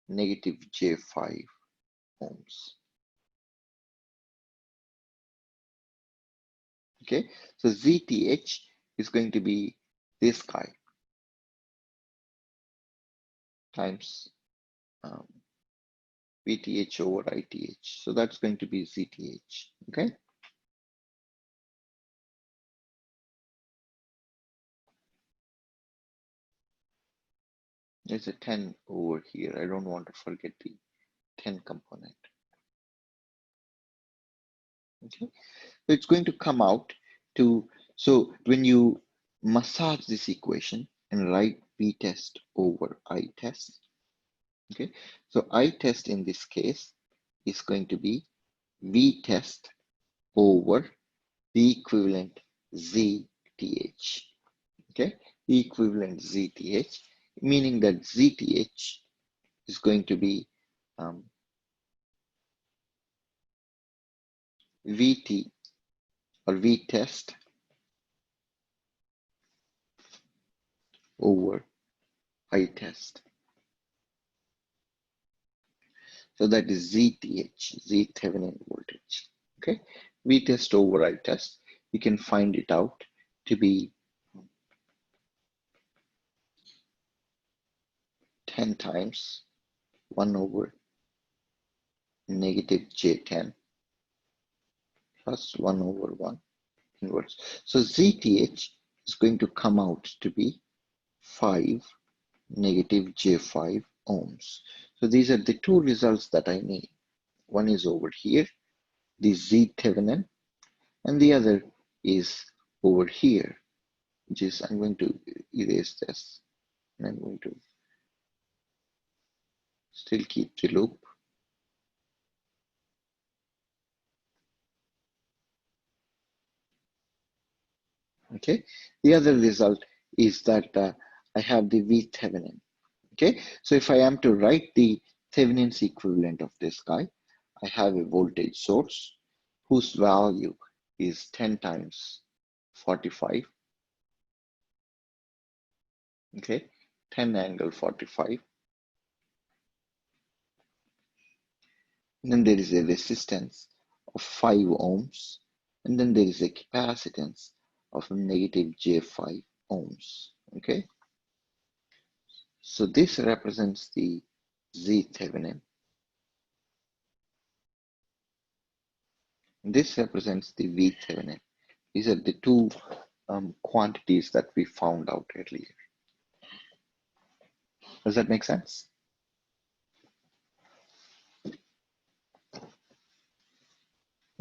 A: negative J5 ohms. Okay, so ZTH is going to be this guy times VTH over ITH. So that's going to be ZTH. Okay. There's a 10 over here. I don't want to forget the 10 component. Okay. So it's going to come out to, so when you massage this equation and write V test over I test, okay, so I test in this case is going to be V test over the equivalent ZTH, okay, the equivalent ZTH, meaning that ZTH is going to be VT or V test over I test. So that is ZTH, Z Thevenin voltage. Okay, V test over I test, you can find it out to be 10 times 1 over negative J10 plus 1 over 1 inverse. So ZTH is going to come out to be 5 negative J5 ohms. So these are the two results that I need. One is over here, the Z Thevenin, and the other is over here, which is, I'm going to erase this, and I'm going to still keep the loop. Okay, the other result is that I have the V Thevenin. Okay, so if I am to write the Thevenin's equivalent of this guy, I have a voltage source whose value is 10 times 45. Okay, 10 angle 45. And then there is a resistance of 5 ohms. And then there is a capacitance of negative J5 ohms. Okay, so this represents the Z Thevenin. This represents the V Thevenin. These are the two quantities that we found out earlier. Does that make sense?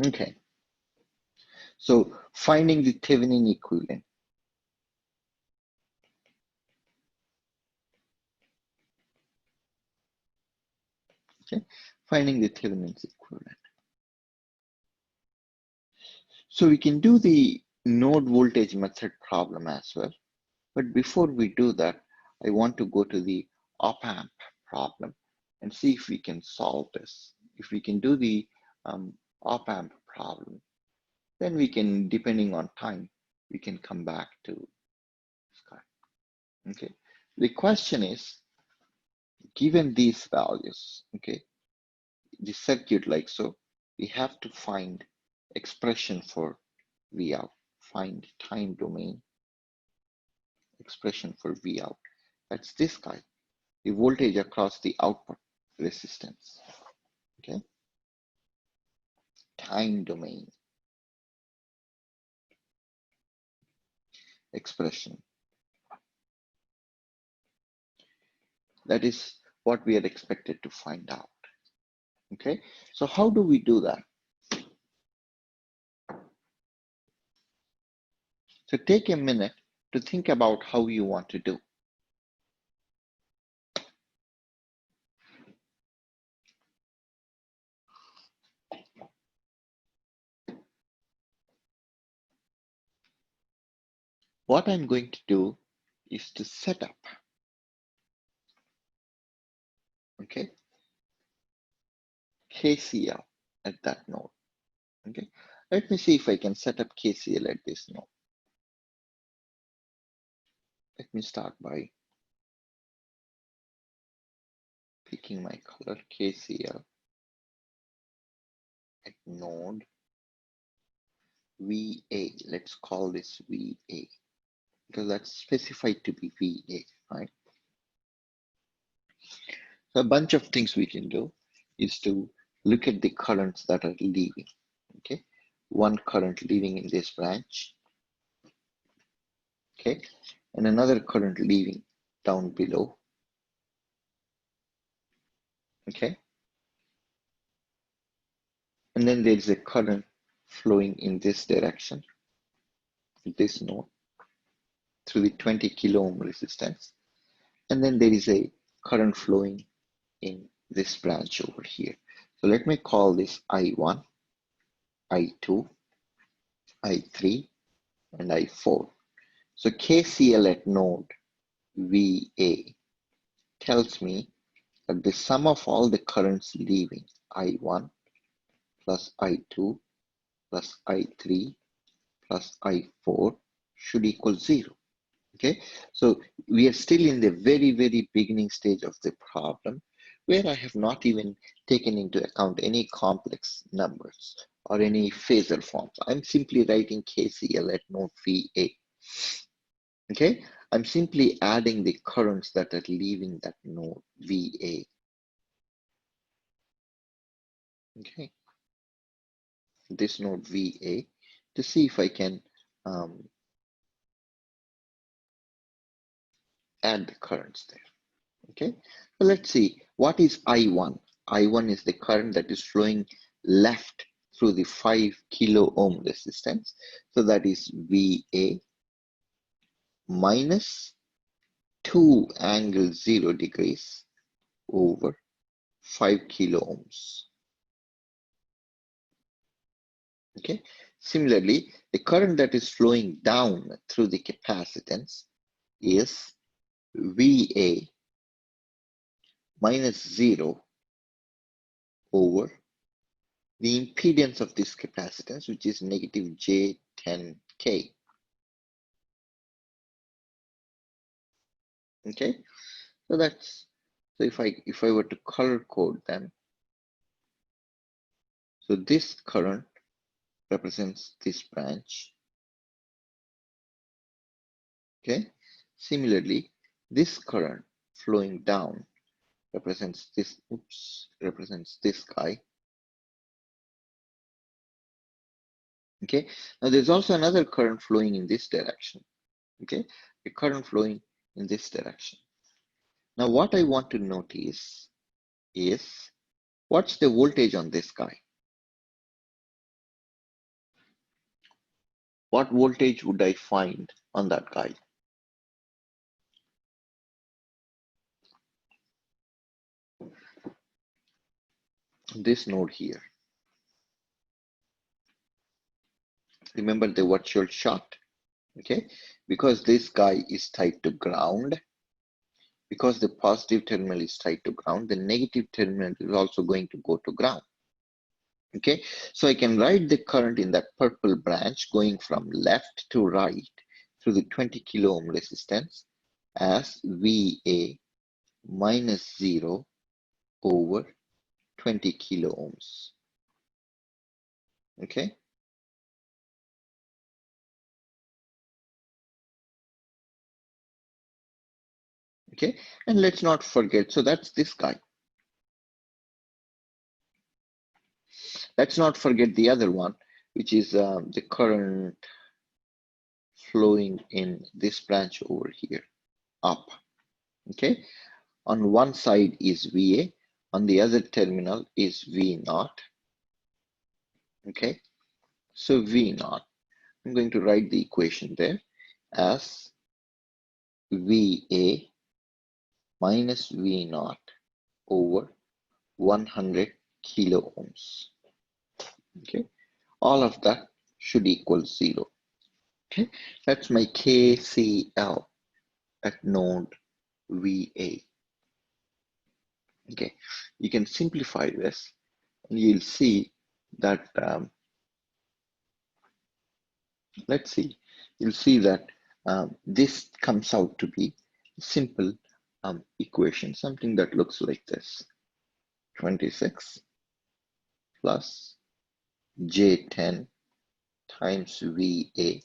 A: Okay. So finding the Thevenin equivalent. Okay. Finding the Thevenin's equivalent. So we can do the node voltage method problem as well. But before we do that, I want to go to the op-amp problem and see if we can solve this. If we can do the op-amp problem, then we can, depending on time, we can come back to this guy. Okay. The question is, given these values, okay, the circuit like so, we have to find expression for V out, find time domain expression for V out. That's this guy, the voltage across the output resistance. Okay, time domain expression. That is what we are expected to find out. Okay, so how do we do that? So take a minute to think about how you want to do. What I'm going to do is to set up, okay, KCL at that node. Okay, let me see if I can set up KCL at this node. Let me start by picking my color KCL at node VA. Let's call this VA because that's specified to be VA, right? So a bunch of things we can do is to look at the currents that are leaving. Okay, one current leaving in this branch, okay, and another current leaving down below, okay, and then there is a current flowing in this direction, this node, through the 20 kilo ohm resistance, and then there is a current flowing in this branch over here. So let me call this I1, I2, I3, and I4. So KCL at node VA tells me that the sum of all the currents leaving I1 plus I2 plus I3 plus I4 should equal 0. Okay, so we are still in the very, very beginning stage of the problem where I have not even taken into account any complex numbers or any phasor forms. I'm simply writing KCL at node VA. Okay, I'm simply adding the currents that are leaving that node VA. Okay, this node VA to see if I can add the currents there. Okay, so let's see what is I1. I1 is the current that is flowing left through the 5 kilo ohm resistance. So that is VA minus 2 angle 0 degrees over 5 kilo ohms. Okay, similarly, the current that is flowing down through the capacitance is VA minus 0 over the impedance of this capacitance, which is negative J10K. Okay, so that's, so if I were to color code them, so this current represents this branch. Okay, similarly, this current flowing down represents this, represents this guy. Okay, now there's also another current flowing in this direction. Okay, the current flowing in this direction. Now what I want to notice is what's the voltage on this guy? What voltage would I find on that guy? This node here. Remember the virtual short? Okay, because this guy is tied to ground, because the positive terminal is tied to ground, the negative terminal is also going to go to ground. Okay, so I can write the current in that purple branch going from left to right through the 20 kilo ohm resistance as VA minus 0 over 20 kilo ohms. Okay, Okay, and let's not forget, so that's this guy. Let's not forget the other one, which is the current flowing in this branch over here, up. Okay, on one side is VA, on the other terminal is V0. Okay, so V0, I'm going to write the equation there as VA minus V0 over 100 kilo ohms. Okay, all of that should equal 0. Okay, that's my KCL at node VA. Okay, you can simplify this and you'll see that, let's see, you'll see that this comes out to be a simple equation, something that looks like this: 26 plus J10 times VA,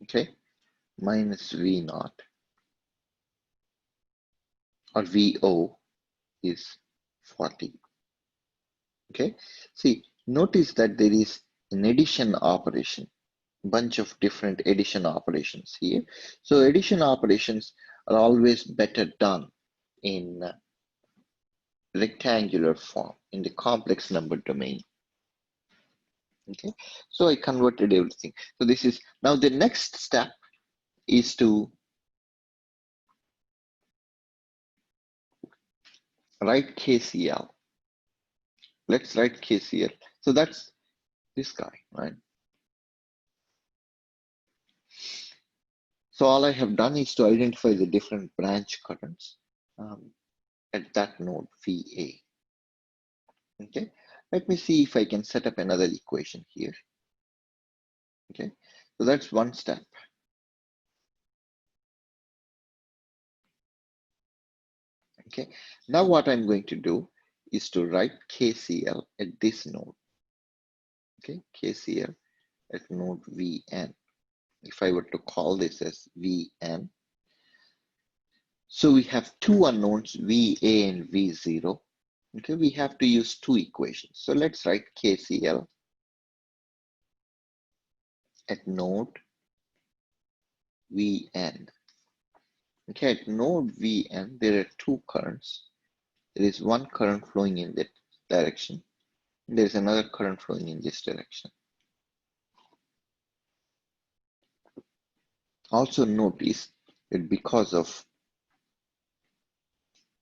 A: okay, minus V0, or VO is 40. Okay, see, notice that there is an addition operation, bunch of different addition operations here. So addition operations are always better done in rectangular form, in the complex number domain. Okay, so I converted everything. So this is, now the next step is to write KCL. Let's write KCL. So that's this guy, right? So all I have done is to identify the different branch currents at that node VA. Okay, let me see if I can set up another equation here. Okay, so that's one step. Okay, now what I'm going to do is to write KCL at this node. Okay, KCL at node Vn. If I were to call this as Vn, so we have two unknowns, Va and V0. Okay, we have to use two equations. So let's write KCL at node Vn. Okay, at node Vn, there are two currents. There is one current flowing in that direction. There is another current flowing in this direction. Also notice that because of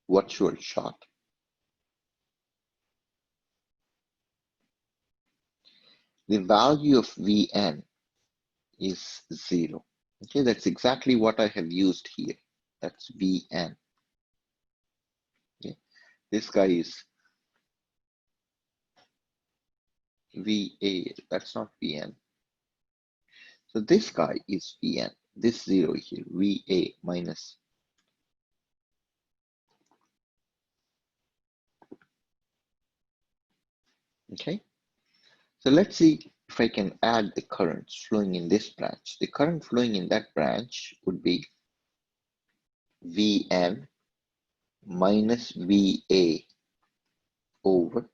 A: virtual short, the value of Vn is 0. Okay, that's exactly what I have used here. That's Vn. Okay, this guy is Va, that's not Vn. So this guy is Vn, this 0 here, Va minus. Okay, so let's see if I can add the currents flowing in this branch. The current flowing in that branch would be Vn minus Va over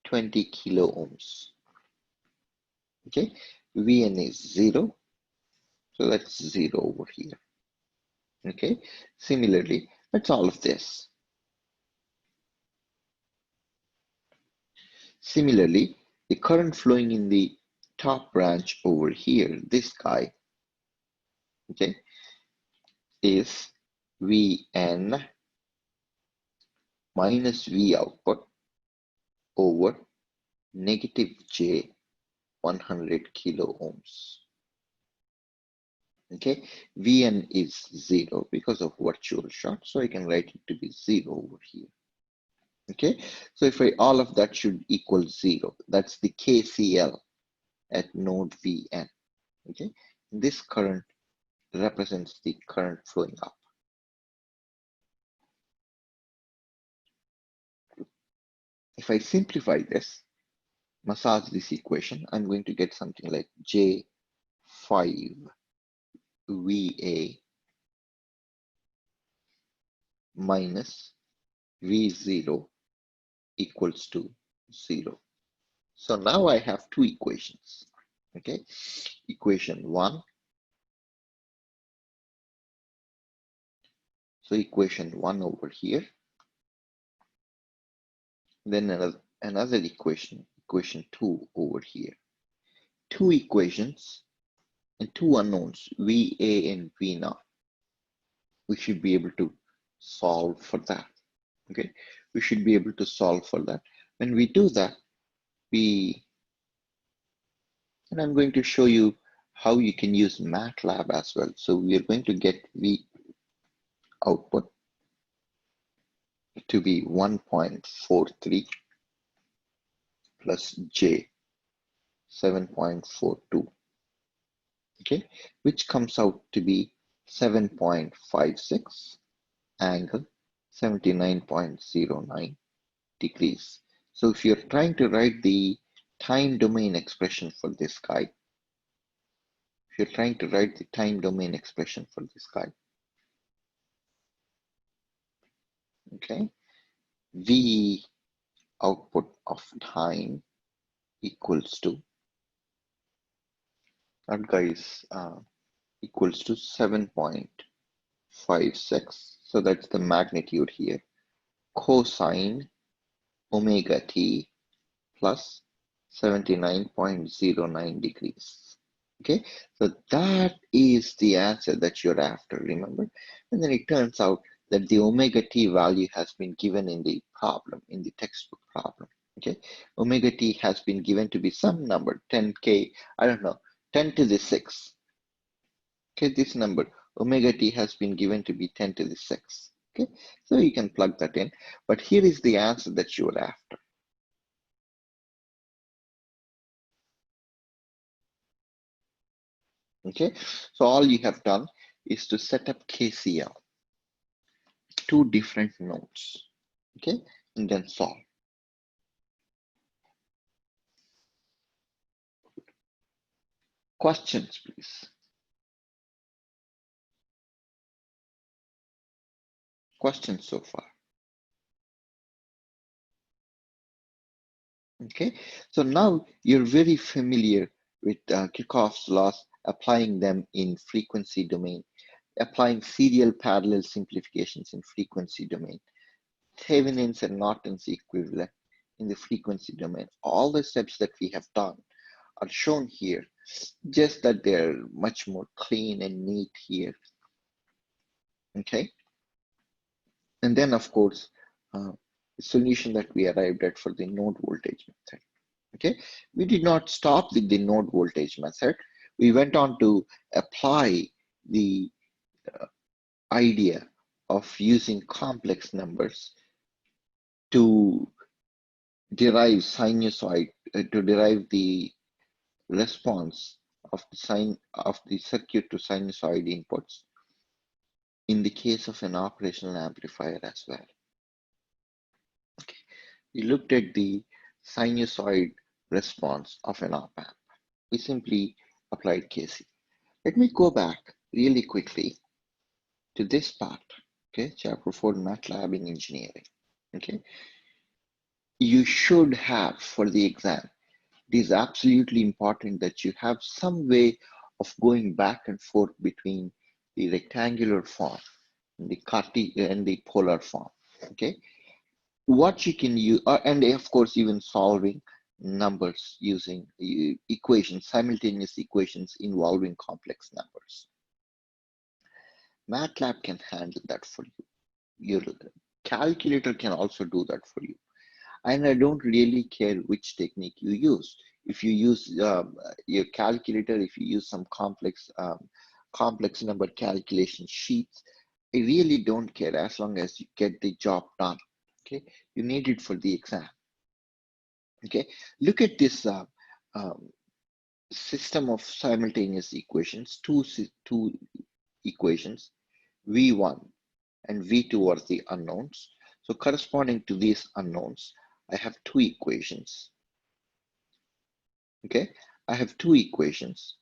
A: 20 kilo ohms. Okay, Vn is 0, so that's 0 over here. Okay, similarly, that's all of this. Similarly, the current flowing in the top branch over here, this guy, okay, is Vn minus V output over negative J 100 kilo ohms. Okay, Vn is 0 because of virtual short, so I can write it to be 0 over here. Okay, so if all of that should equal 0, that's the KCL at node Vn. Okay, this current represents the current flowing up. If I simplify this, massage this equation, I'm going to get something like J5 VA minus V0 equals to 0. So now I have two equations. Okay, equation 1. So equation 1 over here. Then another equation, equation 2 over here. Two equations and two unknowns, VA and V0. We should be able to solve for that. Okay, we should be able to solve for that. When we do that, and I'm going to show you how you can use MATLAB as well. So we are going to get V output to be 1.43 plus J 7.42, okay, which comes out to be 7.56 angle 79.09 degrees. So if you're trying to write the time domain expression for this guy, okay, V output of time equals to, that guy is equals to 7.56. So that's the magnitude here. Cosine omega t plus 79.09 degrees. Okay, so that is the answer that you're after, remember? And then it turns out that the omega t value has been given in the problem, in the textbook problem. Okay, omega t has been given to be some number, 10k, I don't know, 10 to the 6. Okay, this number, omega t, has been given to be 10 to the 6. Okay, so you can plug that in, but here is the answer that you are after. Okay, so all you have done is to set up KCL, two different nodes, okay, and then solve. Questions, please. Questions so far? Okay, so now you're very familiar with Kirchhoff's laws, applying them in frequency domain, applying serial parallel simplifications in frequency domain, Thevenin's and Norton's equivalent in the frequency domain. All the steps that we have done are shown here, just that they're much more clean and neat here. Okay, and then of course, the solution that we arrived at for the node voltage method. Okay, we did not stop with the node voltage method. We went on to apply the idea of using complex numbers to derive sinusoid, to derive the response of the circuit to sinusoid inputs in the case of an operational amplifier as well. Okay. We looked at the sinusoid response of an op amp. We simply applied KC. Let me go back really quickly to this part. Okay, chapter 4, MATLAB in engineering. Okay, you should have for the exam, it is absolutely important that you have some way of going back and forth between the rectangular form and the Cartesian and the polar form. Okay, what you can use, and of course even solving numbers using equations, simultaneous equations involving complex numbers. MATLAB can handle that for you. Your calculator can also do that for you. And I don't really care which technique you use. If you use your calculator, if you use some complex number calculation sheets, I really don't care as long as you get the job done. Okay, you need it for the exam. Okay, look at this system of simultaneous equations, two equations, V1 and V2 are the unknowns. So corresponding to these unknowns, I have two equations. Okay, I have two equations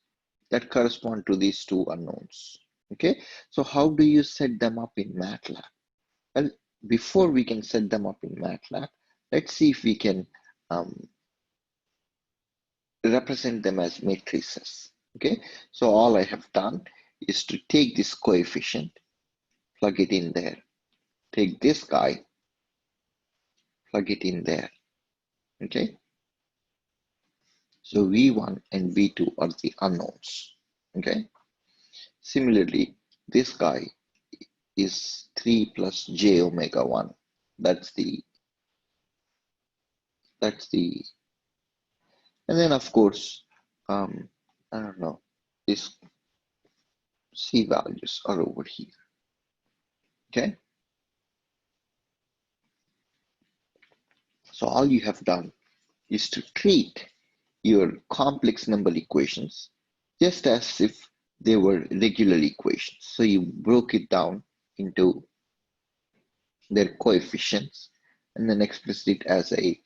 A: that correspond to these two unknowns. Okay, so how do you set them up in MATLAB? Well, before we can set them up in MATLAB, let's see if we can represent them as matrices. Okay, so all I have done is to take this coefficient, plug it in there, take this guy, plug it in there. Okay, so V1 and V2 are the unknowns. Okay, similarly, this guy is 3 plus j omega 1. That's the, and then of course, I don't know, these C values are over here. Okay, so all you have done is to treat your complex number equations just as if they were regular equations. So you broke it down into their coefficients and then expressed it as a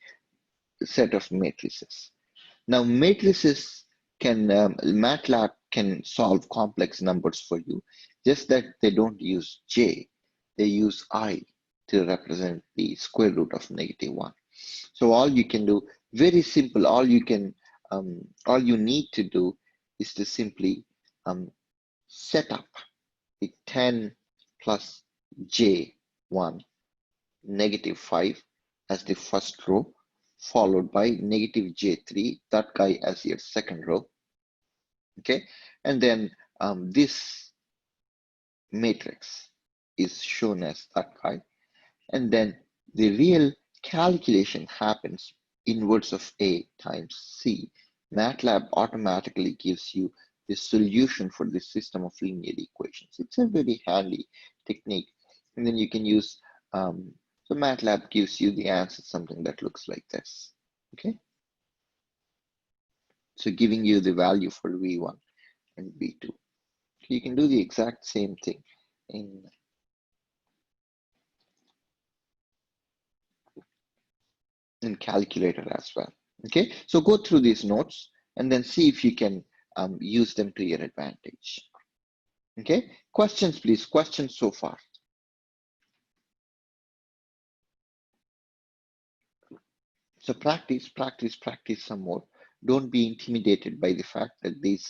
A: set of matrices. Now matrices can, MATLAB can solve complex numbers for you, just that they don't use j, they use I to represent the square root of -1. So all you can do, very simple, all you need to do is to simply set up the 10 plus j1 -5 as the first row, followed by -j3, that guy as your second row. Okay, and then this matrix is shown as that guy, and then the real calculation happens inverse of A times C. MATLAB automatically gives you the solution for this system of linear equations. It's a very handy technique, and then you can use so MATLAB gives you the answer, something that looks like this. Okay, so giving you the value for V1 and V2. You can do the exact same thing in calculator as well. Okay, so go through these notes and then see if you can use them to your advantage. Okay, questions please, questions so far. So practice, practice, practice some more. Don't be intimidated by the fact that these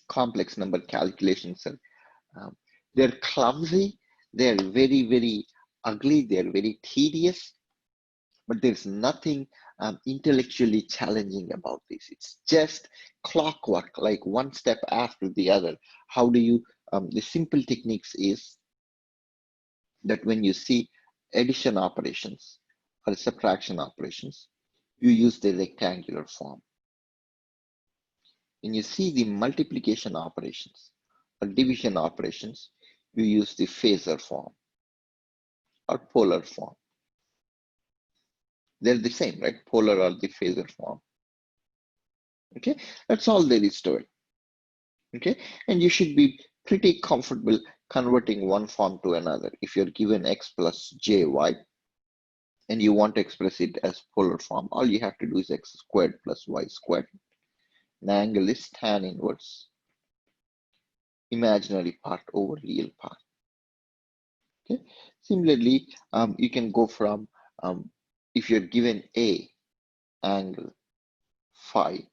A: complex number calculations are, they're clumsy, they're very, very ugly, they're very tedious, but there's nothing intellectually challenging about this. It's just clockwork, like one step after the other. How do you, the simple techniques is that when you see addition operations or subtraction operations, you use the rectangular form. When you see the multiplication operations or division operations, you use the Phasor form or polar form. They're the same, right? Polar or the Phasor form. Okay, that's all there is to it. Okay, and you should be pretty comfortable converting one form to another. If you're given x plus jy and you want to express it as polar form, all you have to do is x squared plus y squared. The angle is tan inverse imaginary part over real part. Okay, similarly, you can go from if you're given a angle phi,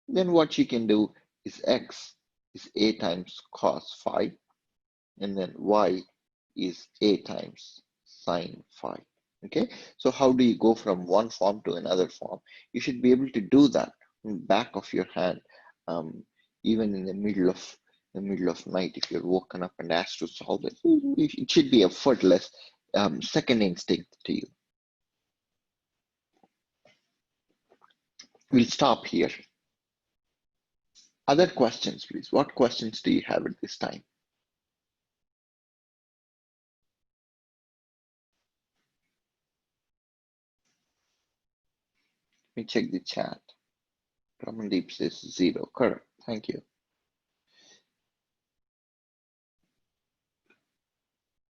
A: then what you can do is x is a times cos phi, and then y is a times sine phi. Okay, so how do you go from one form to another form? You should be able to do that in the back of your hand, even in the middle of night. If you're woken up and asked to solve it, it should be effortless, second instinct to you. We'll stop here. Other questions, please. What questions do you have at this time? Let me check the chat. Ramandeep says 0. Correct. Thank you.